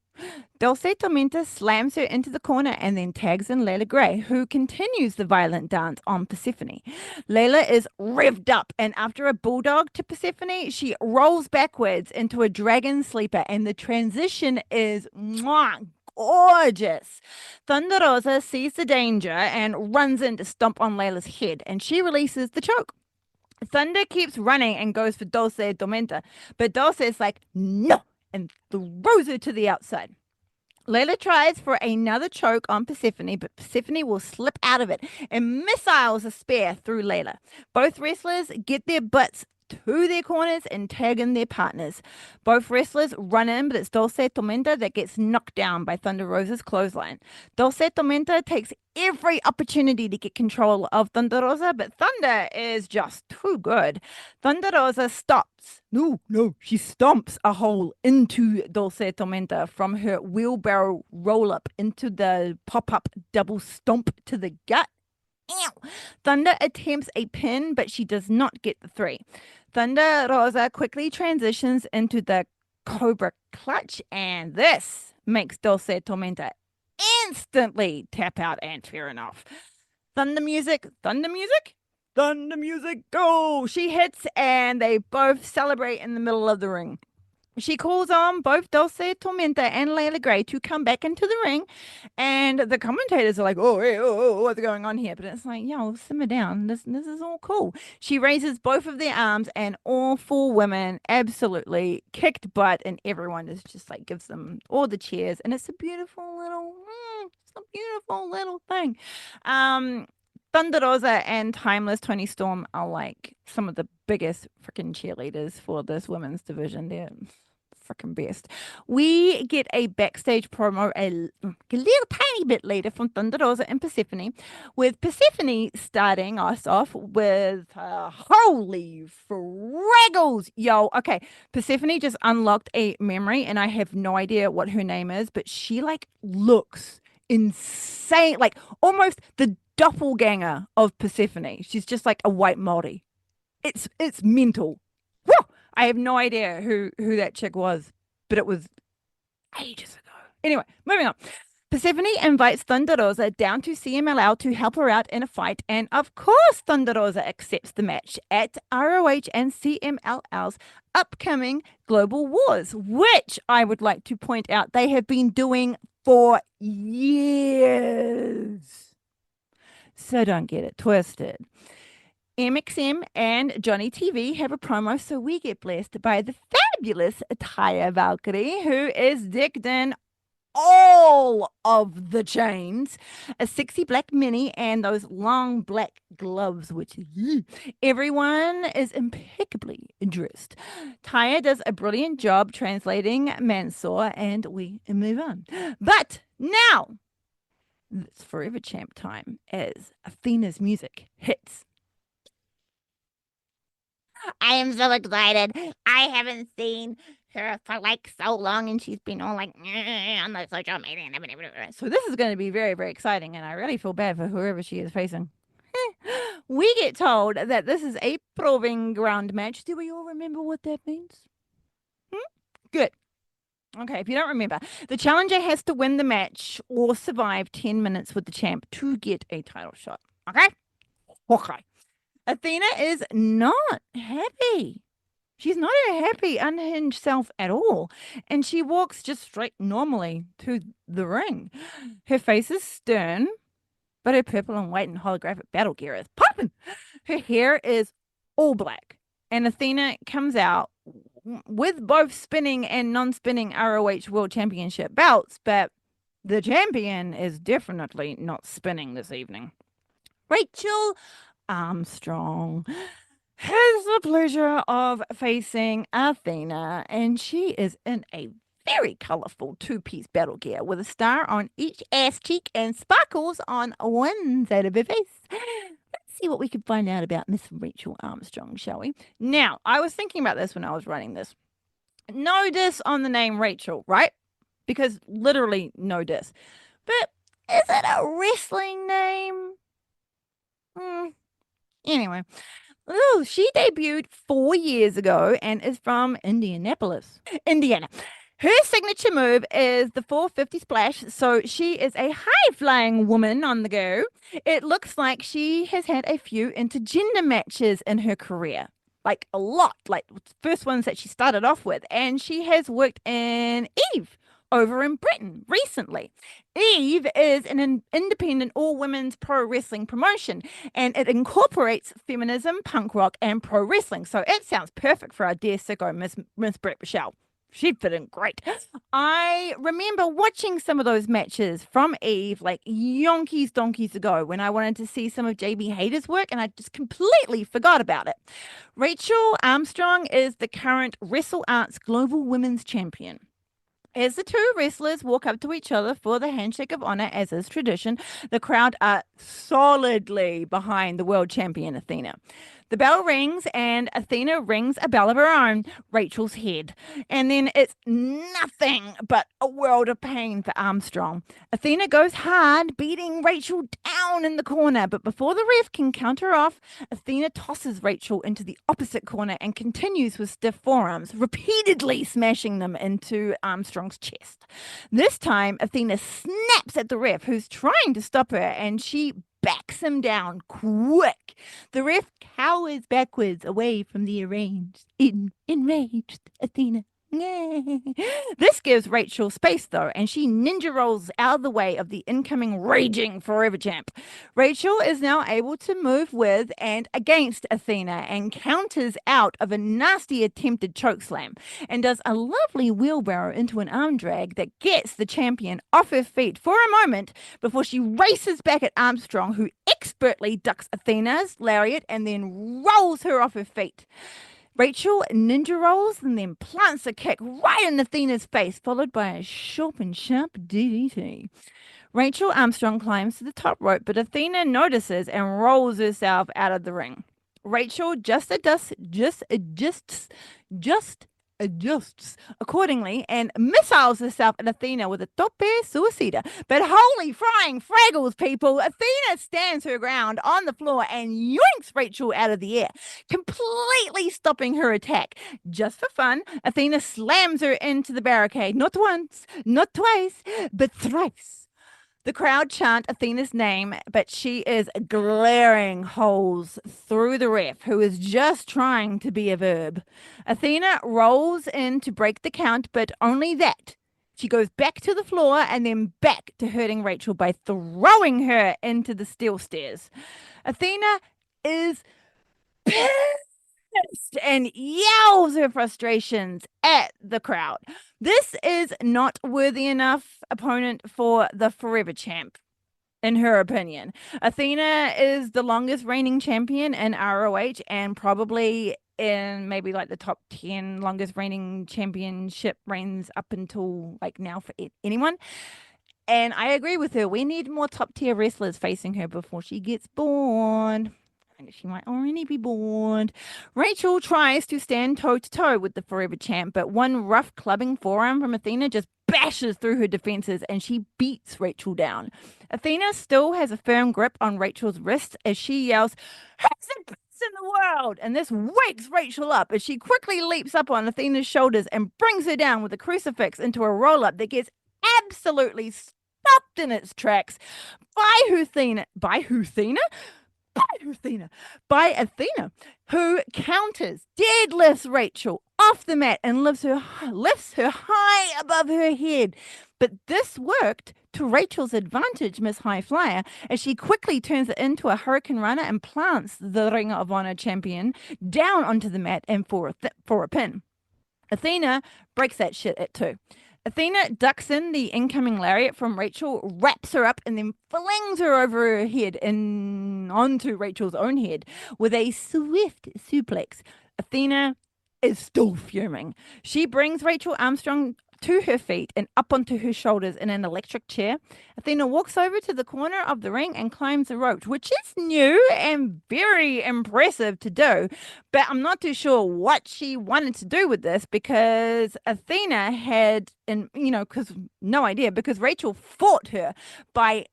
Dulce Tormenta slams her into the corner and then tags in Layla Gray, who continues the violent dance on Persephone. Layla is revved up, and after a bulldog to Persephone, she rolls backwards into a dragon sleeper, and the transition is gorgeous. Thunder Rosa sees the danger and runs in to stomp on Layla's head, and she releases the choke. Thunder keeps running and goes for Dulce Tormenta, but Dulce is like, no, and throws her to the outside. Layla tries for another choke on Persephone, but Persephone will slip out of it and missiles a spear through Layla. Both wrestlers get their butts to their corners and tag in their partners. Both wrestlers run in, but it's Dulce Tormenta that gets knocked down by Thunder Rosa's clothesline. Dulce Tormenta takes every opportunity to get control of Thunder Rosa, but Thunder is just too good. Thunder Rosa stops. No, she stomps a hole into Dulce Tormenta from her wheelbarrow roll-up into the pop-up double stomp to the gut. Ew. Thunder attempts a pin, but she does not get the 3. Thunder Rosa quickly transitions into the Cobra Clutch, and this makes Dulce Tormenta instantly tap out, and fair enough. Thunder music, go! She hits, and they both celebrate in the middle of the ring. She calls on both Dulce Tormenta and Layla Gray to come back into the ring, and the commentators are like, "Oh, hey, what's going on here?" But it's like, yo, simmer down. This is all cool. She raises both of their arms, and all 4 women absolutely kicked butt, and everyone is just like gives them all the cheers, and it's a beautiful little thing. Thunder Rosa and Timeless Tony Storm are like some of the biggest freaking cheerleaders for this women's division. They're freaking best. We get a backstage promo a little tiny bit later from Thunder Rosa and Persephone, with Persephone starting us off with holy fraggles, yo. Okay, Persephone just unlocked a memory, and I have no idea what her name is, but she like looks insane, like almost the doppelganger of Persephone. She's just like a white Māori. It's mental. Woo! I have no idea who that chick was, but it was ages ago. Anyway, moving on. Persephone invites Thunder Rosa down to CMLL to help her out in a fight, and of course Thunder Rosa accepts the match at ROH and CMLL's upcoming Global Wars, which I would like to point out they have been doing for years. So don't get it twisted. MXM and Johnny TV have a promo, so we get blessed by the fabulous Taya Valkyrie, who is decked in all of the chains, a sexy black mini, and those long black gloves, which everyone is impeccably dressed. Taya does a brilliant job translating Mansoor, and we move on. But now it's Forever Champ time as Athena's music hits. I am so excited. I haven't seen her for like so long, and she's been all like on the social media. So this is going to be very, very exciting, and I really feel bad for whoever she is facing. We get told that this is a proving ground match. Do we all remember what that means? Good. Okay, if you don't remember, the challenger has to win the match or survive 10 minutes with the champ to get a title shot. Okay? Okay. Athena is not happy. She's not a happy, unhinged self at all. And she walks just straight normally to the ring. Her face is stern, but her purple and white and holographic battle gear is popping. Her hair is all black. And Athena comes out with both spinning and non-spinning ROH World Championship belts, but the champion is definitely not spinning this evening. Rachel Armstrong has the pleasure of facing Athena, and she is in a very colorful two-piece battle gear with a star on each ass cheek and sparkles on one side of her face. Let's see what we can find out about Miss Rachel Armstrong, shall we? Now, I was thinking about this when I was writing this. No diss on the name Rachel, right? Because literally no diss. But is it a wrestling name? Anyway. Oh, she debuted 4 years ago and is from Indianapolis, Indiana. Her signature move is the 450 splash, so she is a high-flying woman on the go. It looks like she has had a few intergender matches in her career, like a lot, like first ones that she started off with, and she has worked in Eve over in Britain recently. Eve is an independent all-women's pro wrestling promotion, and it incorporates feminism, punk rock, and pro wrestling. So it sounds perfect for our dear sicko, Miss Brett Michelle. She'd fit in great. I remember watching some of those matches from Eve like donkeys ago when I wanted to see some of JB Hayter's work, and I just completely forgot about it. Rachel Armstrong is the current Wrestle Arts Global Women's Champion. As the two wrestlers walk up to each other for the handshake of honor, as is tradition, the crowd are solidly behind the world champion Athena. The bell rings, and Athena rings a bell of her own, Rachel's head. And then it's nothing but a world of pain for Armstrong. Athena goes hard, beating Rachel down in the corner. But before the ref can count her off, Athena tosses Rachel into the opposite corner and continues with stiff forearms, repeatedly smashing them into Armstrong's chest. This time, Athena snaps at the ref, who's trying to stop her, and she backs him down quick. The ref cowers backwards away from the enraged Athena. This gives Rachel space, though, and she ninja rolls out of the way of the incoming raging Forever Champ. Rachel is now able to move with and against Athena and counters out of a nasty attempted chokeslam and does a lovely wheelbarrow into an arm drag that gets the champion off her feet for a moment before she races back at Armstrong, who expertly ducks Athena's lariat and then rolls her off her feet. Rachel ninja rolls and then plants a kick right in Athena's face, followed by a sharp DDT. Rachel Armstrong climbs to the top rope, but Athena notices and rolls herself out of the ring. Rachel just adjusts accordingly and missiles herself at Athena with a tope suicida. But holy frying fraggles, people! Athena stands her ground on the floor and yoinks Rachel out of the air, completely stopping her attack. Just for fun, Athena slams her into the barricade, not once, not twice, but thrice. The crowd chant Athena's name, but she is glaring holes through the ref, who is just trying to be a verb. Athena rolls in to break the count, but only that. She goes back to the floor and then back to hurting Rachel by throwing her into the steel stairs. Athena is pissed and yells her frustrations at the crowd. This is not worthy enough opponent for the forever champ, in her opinion. Athena is the longest reigning champion in ROH and probably in maybe like the top 10 longest reigning championship reigns up until like now for anyone. And I agree with her. We need more top tier wrestlers facing her before she gets born. And she might already be born. Rachel tries to stand toe-to-toe with the forever champ, but one rough clubbing forearm from Athena just bashes through her defenses and she beats Rachel down. Athena still has a firm grip on Rachel's wrist as she yells, "Who's the best in the world?" And this wakes Rachel up as she quickly leaps up on Athena's shoulders and brings her down with a crucifix into a roll-up that gets absolutely stopped in its tracks by Athena, who counters, deadlifts Rachel off the mat and lifts her high above her head. But this worked to Rachel's advantage, Miss High Flyer, as she quickly turns it into a Hurricane Runner and plants the Ring of Honor champion down onto the mat and for a pin. Athena breaks that shit at 2. Athena ducks in the incoming lariat from Rachel, wraps her up, and then flings her over her head and onto Rachel's own head with a swift suplex. Athena is still fuming. She brings Rachel Armstrong to her feet and up onto her shoulders in an electric chair. Athena walks over to the corner of the ring and climbs the ropes, which is new and very impressive to do. But I'm not too sure what she wanted to do with this because Athena had, because Rachel fought her by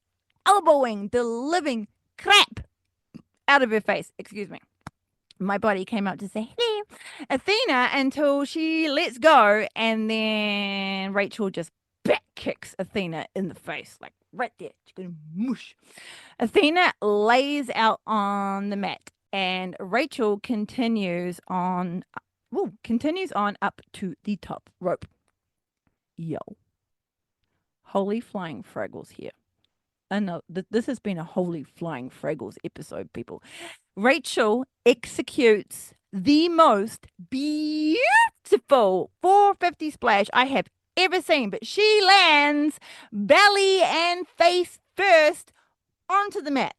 elbowing the living crap out of her face. Excuse me. My body came up to say hello, Athena, until she lets go, and then Rachel just back kicks Athena in the face, like right there. She's gonna mush. Athena lays out on the mat, and Rachel continues on up to the top rope. Yo, holy flying fraggles here. I know this has been a holy flying fraggles episode, people. Rachel executes the most beautiful 450 splash I have ever seen, but she lands belly and face first onto the mat.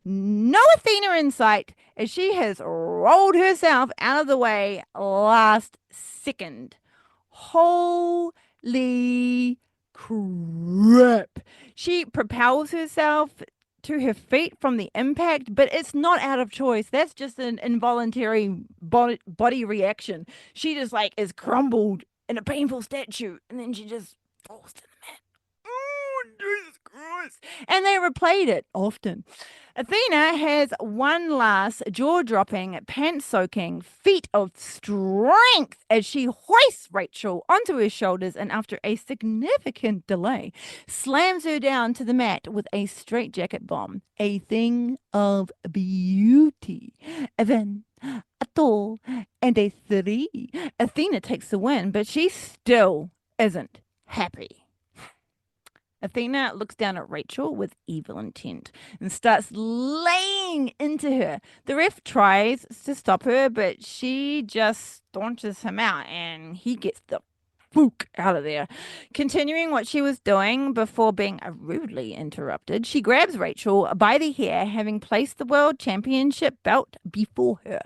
No Athena in sight as she has rolled herself out of the way last second. Holy crap. She propels herself to her feet from the impact, but it's not out of choice. That's just an involuntary body reaction. She just is crumbled in a painful statue, and then she just falls to the mat. Oh, Jesus Christ. And they replayed it often. Athena has one last jaw-dropping, pants-soaking feat of strength as she hoists Rachel onto her shoulders and after a significant delay, slams her down to the mat with a straitjacket bomb. A thing of beauty. Then a two and a 3. Athena takes the win, but she still isn't happy. Athena looks down at Rachel with evil intent and starts laying into her. The ref tries to stop her, but she just staunches him out and he gets the spook out of there. Continuing what she was doing before being rudely interrupted, she grabs Rachel by the hair, having placed the world championship belt before her.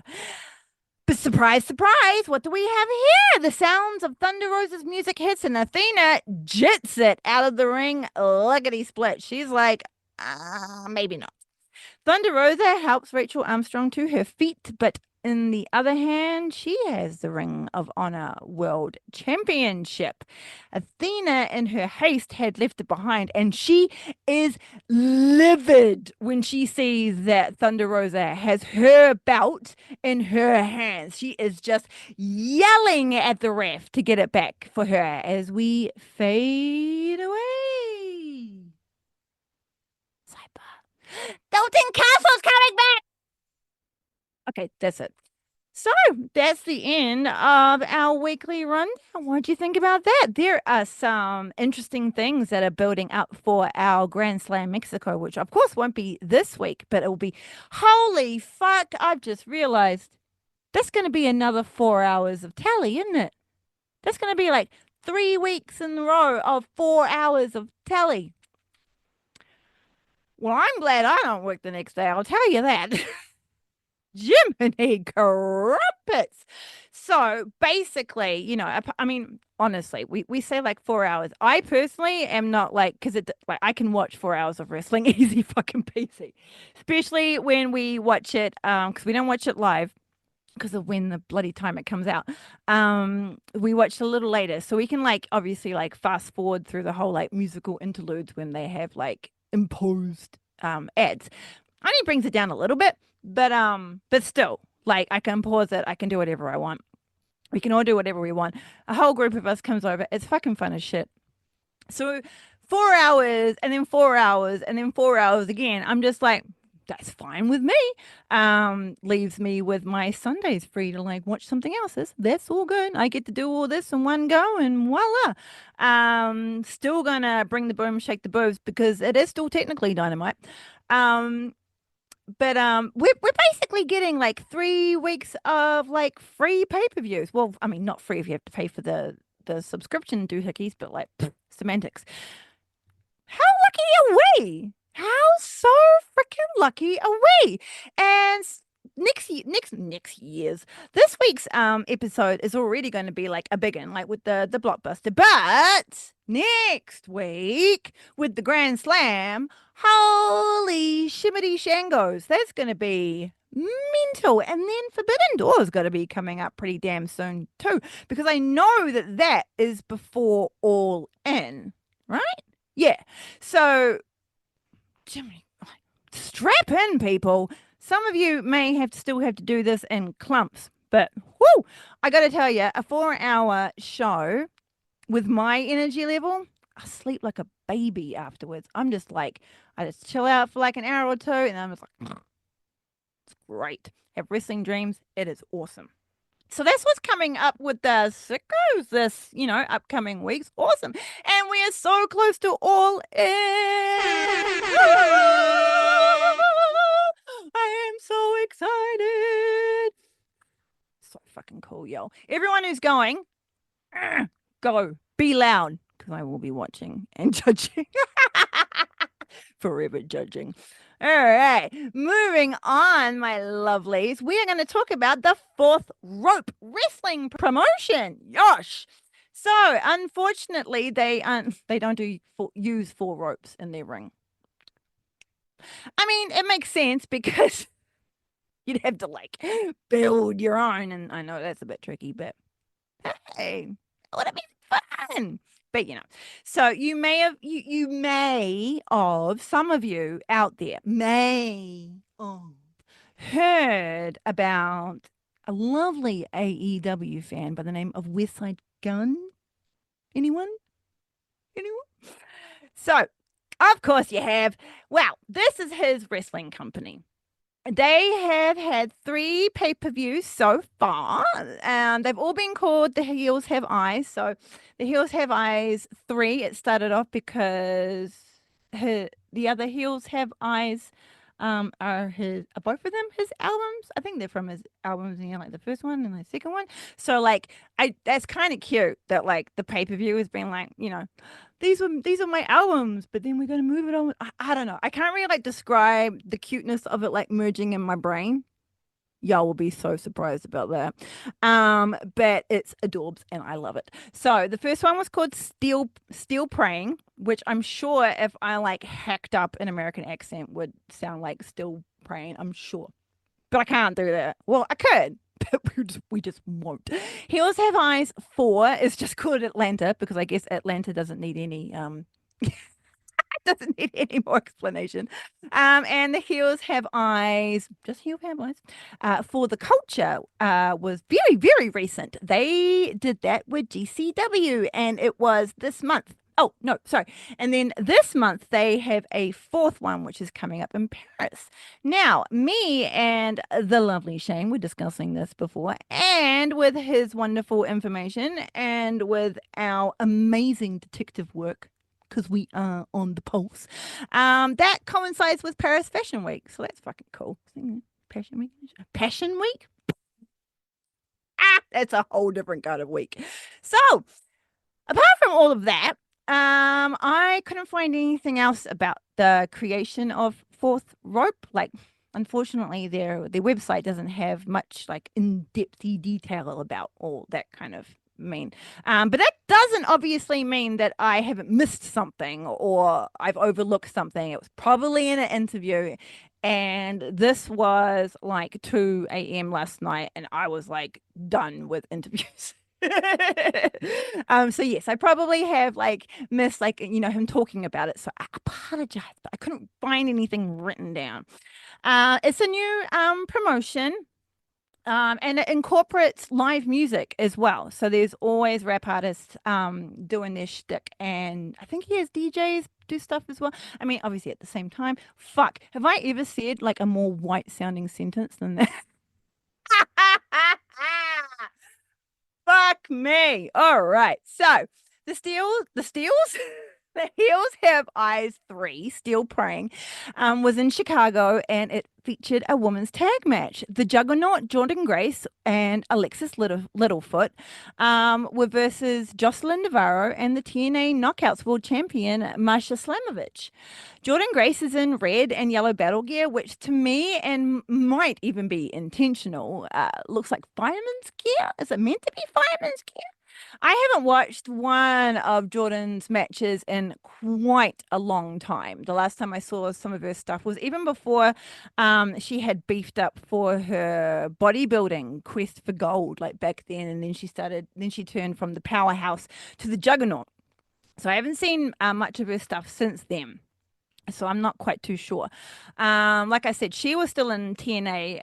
But surprise, surprise, what do we have here? The sounds of Thunder Rosa's music hits and Athena jets it out of the ring, lickety split. She's like, maybe not. Thunder Rosa helps Rachel Armstrong to her feet, but in the other hand, she has the Ring of Honor World Championship. Athena, in her haste, had left it behind, and she is livid when she sees that Thunder Rosa has her belt in her hands. She is just yelling at the ref to get it back for her as we fade away. Dalton Castle's coming back. Okay, that's it. So that's the end of our weekly rundown. What do you think about that? There are some interesting things that are building up for our Grand Slam Mexico, which of course won't be this week, but it will be. Holy fuck, I've just realized that's going to be another 4 hours of tally, isn't it? That's going to be like 3 weeks in a row of 4 hours of tally. Well, I'm glad I don't work the next day, I'll tell you that. Jiminy crumpets. So basically, you know, I mean, honestly, we say like 4 hours. I personally am not like, because it like I can watch 4 hours of wrestling easy fucking peasy, especially when we watch it, because we don't watch it live because of when the bloody time it comes out. We watch a little later, so we can like obviously like fast forward through the whole like musical interludes when they have like imposed ads. Only brings it down a little bit, but still, like I can pause it, I can do whatever I want. We can all do whatever we want. A whole group of us comes over. It's fucking fun as shit. So 4 hours and then 4 hours and then 4 hours again. I'm just like, that's fine with me. Leaves me with my Sundays free to like watch something else. That's all good. I get to do all this in one go and voila. Still gonna bring the boom, shake the boobs because it is still technically Dynamite. But we're basically getting like 3 weeks of like free pay-per-views. Well, I mean, not free if you have to pay for the subscription doohickeys, but like semantics. How lucky are we? How so freaking lucky are we? And next year's this week's episode is already going to be like a big one, like with the blockbuster. But next week with the Grand Slam, holy shimmity shangos, that's going to be mental. And then Forbidden Door's got to be coming up pretty damn soon too, because I know that is before All In, right? Yeah. So, Jimmy, strap in, people. Some of you may still have to do this in clumps, but whoo, I got to tell you, a 4-hour show with my energy level, I sleep like a baby afterwards. I'm just like, I just chill out for like an hour or two, and I'm just like, it's great. Have wrestling dreams. It is awesome. So that's what's coming up with the sickos this, upcoming weeks. Awesome. And we are so close to All In. I am so excited. So fucking cool, yo. Everyone who's going, go. Be loud, because I will be watching and judging. Forever judging. All right, moving on, my lovelies. We are going to talk about the Fourth Rope Wrestling promotion, YOSH. So, unfortunately, they don't use 4 ropes in their ring. I mean, it makes sense because you'd have to like build your own, and I know that's a bit tricky, but hey, it would have been fun. But so you may have some of you out there may have heard about a lovely AEW fan by the name of Westside Gunn. Anyone? So, of course you have. Well, this is his wrestling company. They have had 3 pay-per-views so far. They've all been called The Heels Have Eyes. So The Heels Have Eyes 3, it started off because the other Heels Have Eyes are both of them his albums. I think they're from his albums, like the first one and the second one. So like that's kind of cute that like the pay-per-view has been like, these are my albums, but then we're going to move it on. I don't know. I can't really like describe the cuteness of it like merging in my brain. Y'all will be so surprised about that. But it's adorbs and I love it. So the first one was called Steel Praying, which I'm sure if I like hacked up an American accent would sound like Still Praying, I'm sure. But I can't do that. Well, I could, but we just won't. Hills Have Eyes 4 is just called Atlanta because I guess Atlanta doesn't need any doesn't need any more explanation. And the Heels Have Eyes, just Heels Have Eyes, for the culture was very, very recent. They did that with GCW, and it was this month. Oh, no, sorry. And then this month, they have a fourth one, which is coming up in Paris. Now, me and the lovely Shane were discussing this before, and with his wonderful information and with our amazing detective work because we are on the pulse. That coincides with Paris Fashion Week, so that's fucking cool. Passion Week, Passion Week. That's a whole different kind of week. So, apart from all of that, I couldn't find anything else about the creation of Fourth Rope. Like, unfortunately, their website doesn't have much like in-depth detail about all that kind of but that doesn't obviously mean that I haven't missed something or I've overlooked something. It was probably in an interview, and this was like 2 a.m. last night, and I was like done with interviews. So yes, I probably have like missed like him talking about it. So I apologize, but I couldn't find anything written down. It's a new promotion. And it incorporates live music as well. So there's always rap artists doing their shtick. And I think he has DJs do stuff as well. I mean, obviously at the same time. Fuck. Have I ever said like a more white sounding sentence than that? Fuck me. All right. So the Steels, the Heels Have Eyes 3, Steel Praying, was in Chicago and it featured a women's tag match. The Juggernaut, Jordan Grace, and Alexis Littlefoot were versus Jocelyn Navarro and the TNA Knockouts World Champion, Masha Slamovich. Jordan Grace is in red and yellow battle gear, which to me, and might even be intentional, looks like fireman's gear. Is it meant to be fireman's gear? I haven't watched one of Jordan's matches in quite a long time. The last time I saw some of her stuff was even before she had beefed up for her bodybuilding quest for gold, like back then. And then she turned from the powerhouse to the juggernaut. So I haven't seen much of her stuff since then. So I'm not quite too sure. Like I said, she was still in TNA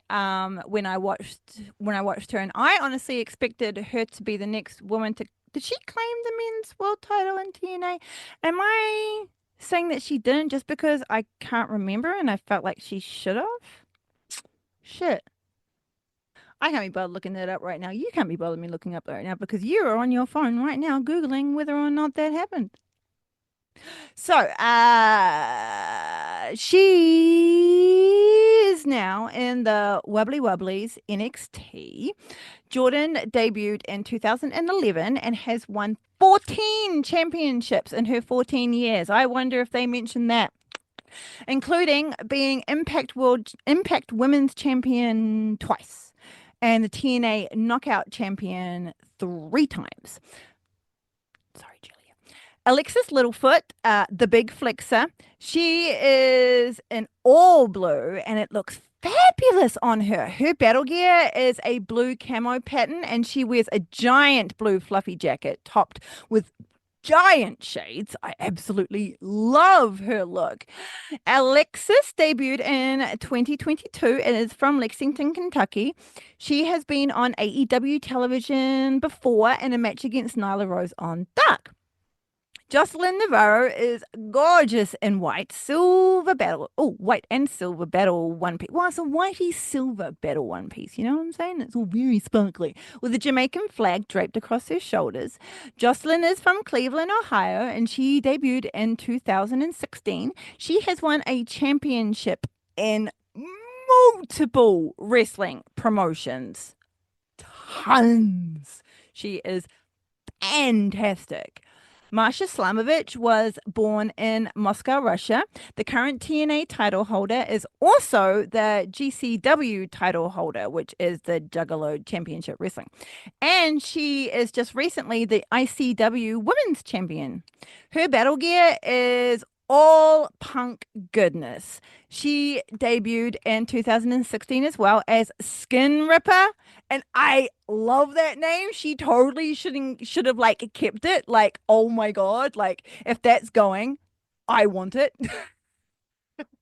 when I watched her, and I honestly expected her to be the next woman to. Did she claim the men's world title in TNA? Am I saying that she didn't just because I can't remember and I felt like she should have? Shit. I can't be bothered looking that up right now. You can't be bothered me looking up right now because you are on your phone right now Googling whether or not that happened. So, she is now in the Wubbly Wubblies NXT. Jordan debuted in 2011 and has won 14 championships in her 14 years. I wonder if they mentioned that, including being Impact Women's Champion twice and the TNA Knockout Champion 3 times. Sorry, Julia. Alexis Littlefoot, the big flexer. She is in all blue and it looks fabulous on her. Her battle gear is a blue camo pattern and she wears a giant blue fluffy jacket topped with giant shades. I absolutely love her look. Alexis debuted in 2022 and is from Lexington, Kentucky. She has been on AEW television before in a match against Nyla Rose on Dark. Jocelyn Navarro is gorgeous in white and silver battle one piece. Well, it's a whitey silver battle one piece. You know what I'm saying? It's all very sparkly with a Jamaican flag draped across her shoulders. Jocelyn is from Cleveland, Ohio, and she debuted in 2016. She has won a championship in multiple wrestling promotions. Tons. She is fantastic. Masha Slamovich was born in Moscow, Russia. The current TNA title holder is also the GCW title holder, which is the Juggalo Championship Wrestling. And she is just recently the ICW Women's Champion. Her battle gear is all punk goodness. She debuted in 2016 as well as Skin Ripper, and I love that name. She totally should have like kept it. Like, oh my God, like if that's going, I want it.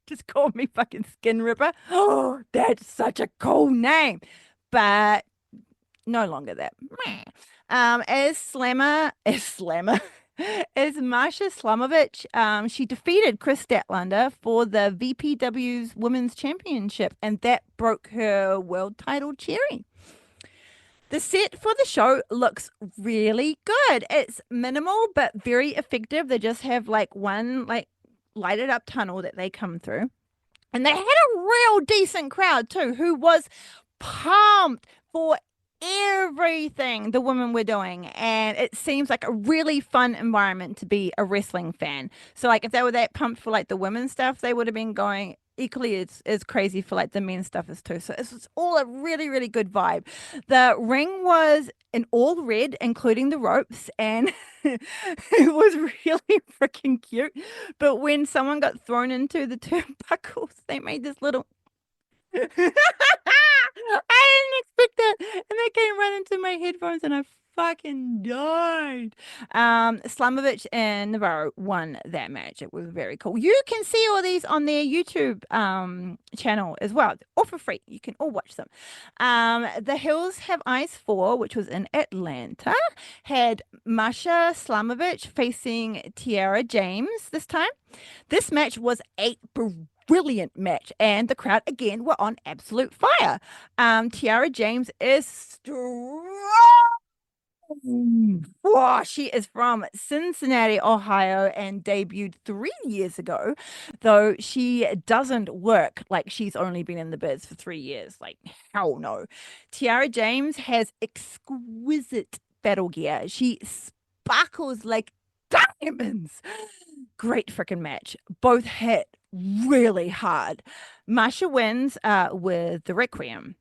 Just call me fucking Skin Ripper. Oh, that's such a cool name. But no longer that. Meh. As Masha Slamovich, she defeated Chris Statlander for the VPW's Women's Championship, and that broke her world title cherry. The set for the show looks really good. It's minimal but very effective. They just have like one like lighted up tunnel that they come through. And they had a real decent crowd too, who was pumped for everything the women were doing. And it seems like a really fun environment to be a wrestling fan. So like if they were that pumped for like the women's stuff, they would have been going equally as crazy for like the men's stuff as too. So it was all a really, really good vibe. The ring was in all red, including the ropes, and it was really freaking cute. But when someone got thrown into the turnbuckles, they made this little I didn't expect that. And they came right into my headphones and I fucking died. Slamovich and Navarro won that match. It was very cool. You can see all these on their YouTube channel as well. All for free. You can all watch them. The Hills Have Eyes 4, which was in Atlanta, had Masha Slamovich facing Tiara James this time. This match was a brilliant match, and the crowd again were on absolute fire. Tiara James is strong. Wow, she is from Cincinnati, Ohio, and debuted 3 years ago, though she doesn't work like she's only been in the biz for 3 years. Like, hell no. Tiara James has exquisite battle gear. She sparkles like diamonds. Great freaking match. Both hit really hard. Masha wins with the Requiem.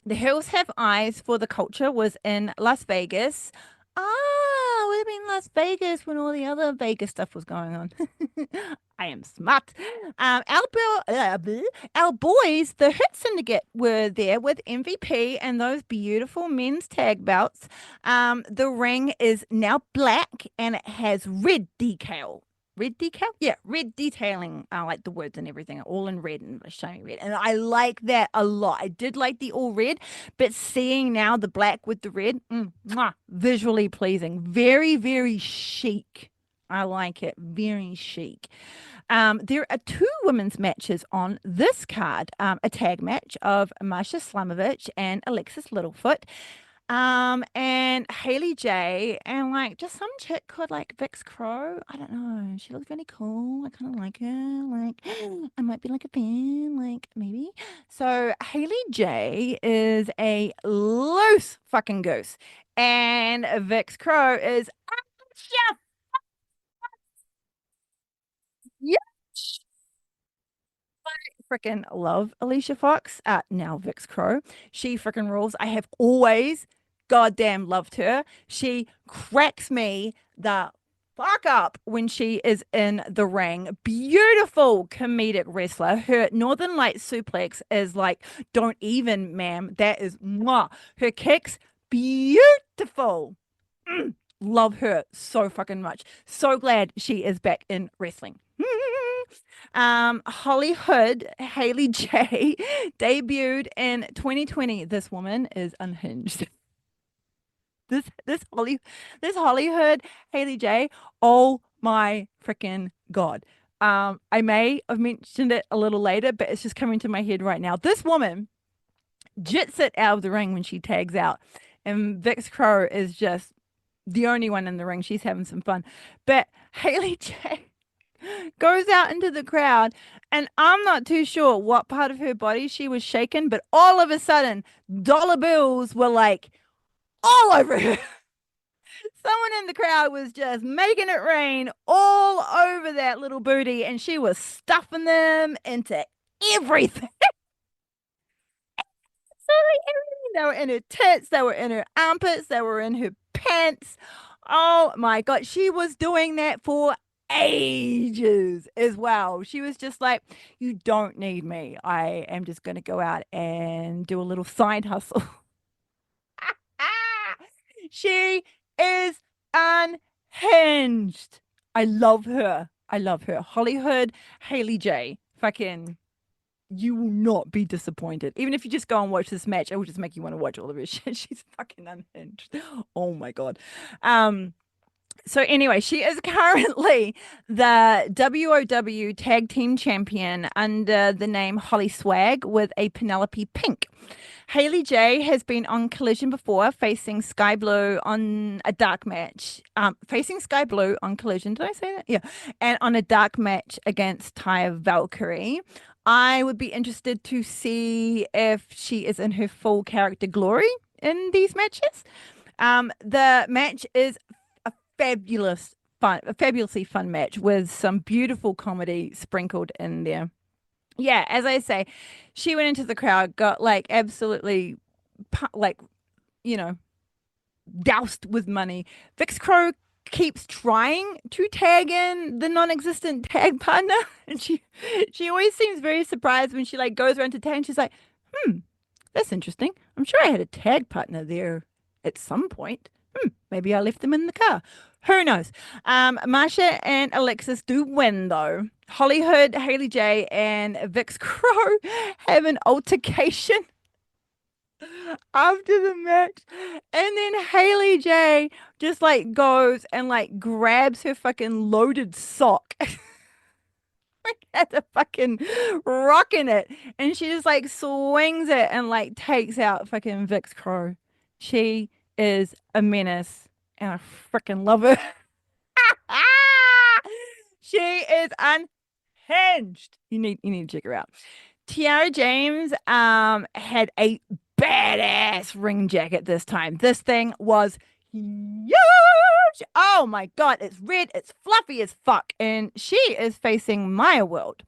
The Hills Have Eyes for the Culture was in Las Vegas. Ah, would have been Las Vegas when all the other Vegas stuff was going on. I am smart. Our boys, the Hit Syndicate, were there with MVP and those beautiful men's tag belts. The ring is now black and it has red decal. Red decal? Yeah, red detailing, like the words and everything, all in red and shiny red. And I like that a lot. I did like the all red, but seeing now the black with the red, visually pleasing. Very, very chic. I like it. Very chic. There are two women's matches on this card. A tag match of Masha Slamovich and Alexis Littlefoot. And Haley J and like just some chick called like Vix Crow. I don't know. She looks really cool. I kind of like her. Like I might be like a fan, like maybe. So Haley J is a loose fucking goose, and Vix Crow is chef. Yeah, freaking love Alicia Fox. Now Vix Crow. She freaking rules. I have always goddamn loved her. She cracks me the fuck up when she is in the ring. Beautiful comedic wrestler. Her Northern Light suplex is like, don't even, ma'am. That is mwah. Her kicks, beautiful. Love her so fucking much. So glad she is back in wrestling. Hollywood Haley J debuted in 2020. This woman is unhinged. This Hollywood Haley J. Oh my freaking god. I may have mentioned it a little later, but it's just coming to my head right now. This woman jits it out of the ring when she tags out, and Vix Crow is just the only one in the ring. She's having some fun, but Haley J goes out into the crowd, and I'm not too sure what part of her body she was shaking, but all of a sudden, dollar bills were like all over her. Someone in the crowd was just making it rain all over that little booty, and she was stuffing them into everything. They were in her tits, they were in her armpits, they were in her pants. Oh my God. She was doing that for ages as well. She was just like, you don't need me. I am just going to go out and do a little side hustle. She is unhinged. I love her. I love her. Hollywood, Haley J. Fucking, you will not be disappointed. Even if you just go and watch this match, it will just make you want to watch all of her shit. She's fucking unhinged. Oh my God. So anyway, she is currently the WOW Tag Team Champion under the name Holly Swag with a Penelope Pink. Haley J has been on Collision before, facing Sky Blue on a dark match. Facing Sky Blue on Collision. Did I say that? Yeah. And on a dark match against Taya Valkyrie. I would be interested to see if she is in her full character glory in these matches. The match is a fabulously fun match with some beautiful comedy sprinkled in there. Yeah, as I say, she went into the crowd, got like absolutely like, you know, doused with money. Vix Crow keeps trying to tag in the non-existent tag partner, and she always seems very surprised when she like goes around to tag and she's like, that's interesting. I'm sure I had a tag partner there at some point. Maybe I left them in the car. Who knows? Marsha and Alexis do win though. Hollywood, Haley J, and Vix Crow have an altercation after the match. And then Haley J just like goes and like grabs her fucking loaded sock. At the fucking rocking it. And she just like swings it and like takes out fucking Vix Crow. She is a menace. And I freaking love her. She is unhinged. You need to check her out. Tiara James had a badass ring jacket this time. This thing was huge. Oh my God, it's red, it's fluffy as fuck. And she is facing Maya World.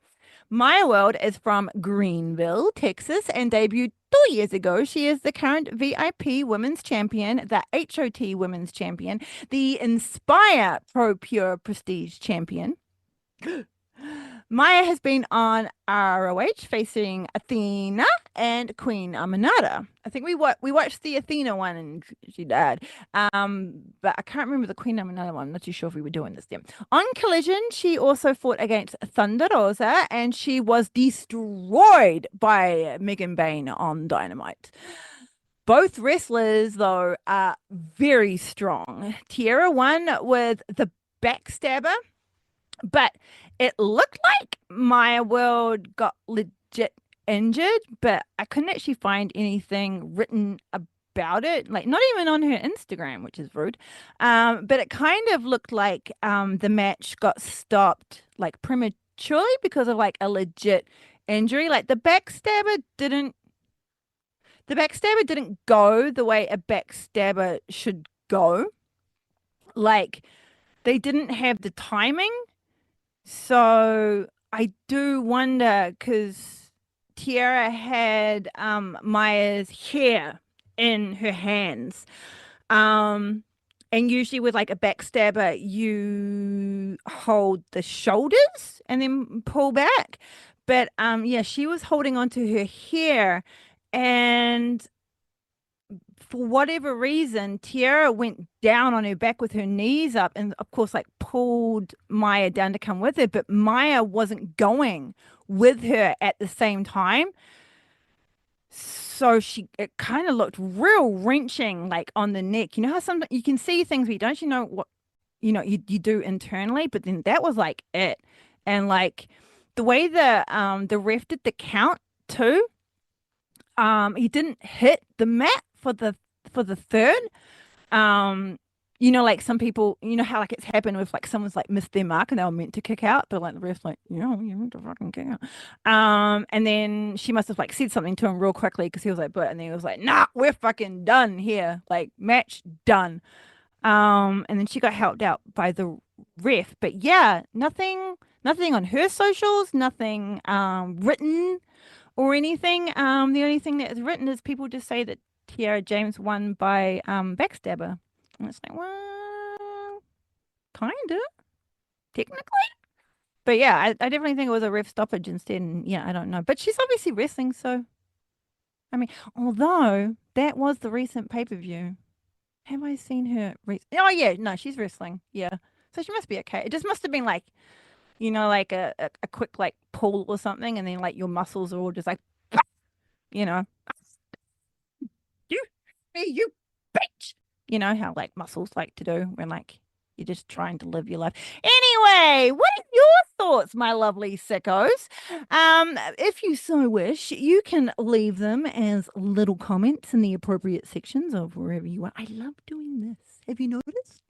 Maya World is from Greenville, Texas, and debuted 2 years ago. She is the current VIP Women's Champion, the HOT Women's Champion, the Inspire Pro Pure Prestige Champion. Maya has been on ROH facing Athena and Queen Aminata. I think we watched the Athena one and she died. But I can't remember the Queen Aminata one. I'm not too sure if we were doing this then. On Collision, she also fought against Thunder Rosa and she was destroyed by Megan Bayne on Dynamite. Both wrestlers, though, are very strong. Tiara won with the backstabber, but it looked like Maya World got legit injured, but I couldn't actually find anything written about it, like not even on her Instagram, which is rude. But it kind of looked like the match got stopped like prematurely because of like a legit injury. Like the backstabber didn't go the way a backstabber should go. Like they didn't have the timing. So I do wonder because Tiara had Maya's hair in her hands. And usually with like a backstabber, you hold the shoulders and then pull back. But yeah, she was holding onto her hair and for whatever reason, Tiara went down on her back with her knees up and, of course, like pulled Maya down to come with her. But Maya wasn't going with her at the same time. So it kind of looked real wrenching, like on the neck. You know how sometimes you can see things, but you don't know what, you do internally. But then that was like it. And like the way the ref did the count too, he didn't hit the mat for the third. Like some people, how like it's happened with like someone's like missed their mark and they were meant to kick out, but like the ref's like, you meant to fucking kick out. And then she must have like said something to him real quickly because he was like, and then he was like, nah, we're fucking done here. Like match done. And then she got helped out by the ref. But yeah, nothing on her socials, nothing written or anything. The only thing that is written is people just say that Tiara James won by backstabber. And it's like, well, kinda, technically. But yeah, I definitely think it was a ref stoppage instead. And yeah, I don't know. But she's obviously wrestling, so I mean, although that was the recent pay-per-view. Have I seen her? Oh yeah, no, she's wrestling. Yeah, so she must be okay. It just must have been like, like a quick like pull or something, and then like your muscles are all just like, you know, you, me, you bitch. You know how like muscles like to do when like you're just trying to live your life. Anyway, what are your thoughts, my lovely sickos? If you so wish, you can leave them as little comments in the appropriate sections of wherever you are. I love doing this. Have you noticed?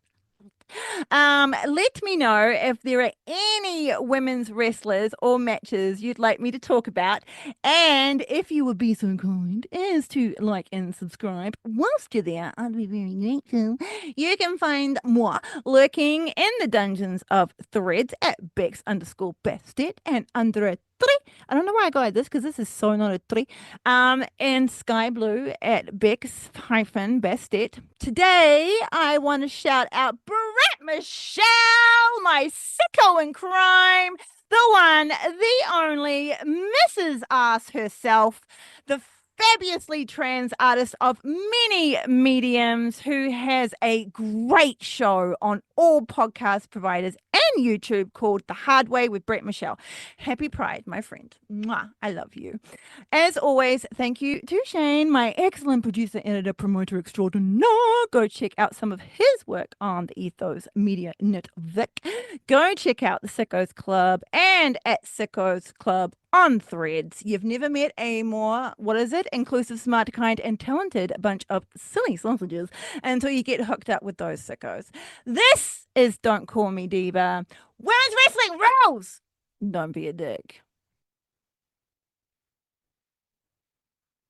Let me know if there are any women's wrestlers or matches you'd like me to talk about. And if you would be so kind as to like and subscribe whilst you're there, I'd be very grateful. You can find more lurking in the dungeons of threads at Bex_Bastet and under a three. I don't know why I got this because this is so not a three. And Sky Blue at Bex-Bastet. Today, I want to shout out Brett Michelle, my sicko in crime, the one, the only, Mrs. Ass herself, the fabulously trans artist of many mediums who has a great show on all podcast providers and YouTube called The Hard Way with Brett Michelle. Happy Pride, my friend. Mwah, I love you. As always, thank you to Shane, my excellent producer, editor, promoter extraordinaire. Go check out some of his work on the Ethos Media Network. Go check out the Sickos Club and at Sickos Club on Threads. You've never met a more, what is it, inclusive, smart, kind, and talented bunch of silly sausages until you get hooked up with those sickos. This is Don't Call Me Diva. Women's Wrestling Rules! Don't be a dick.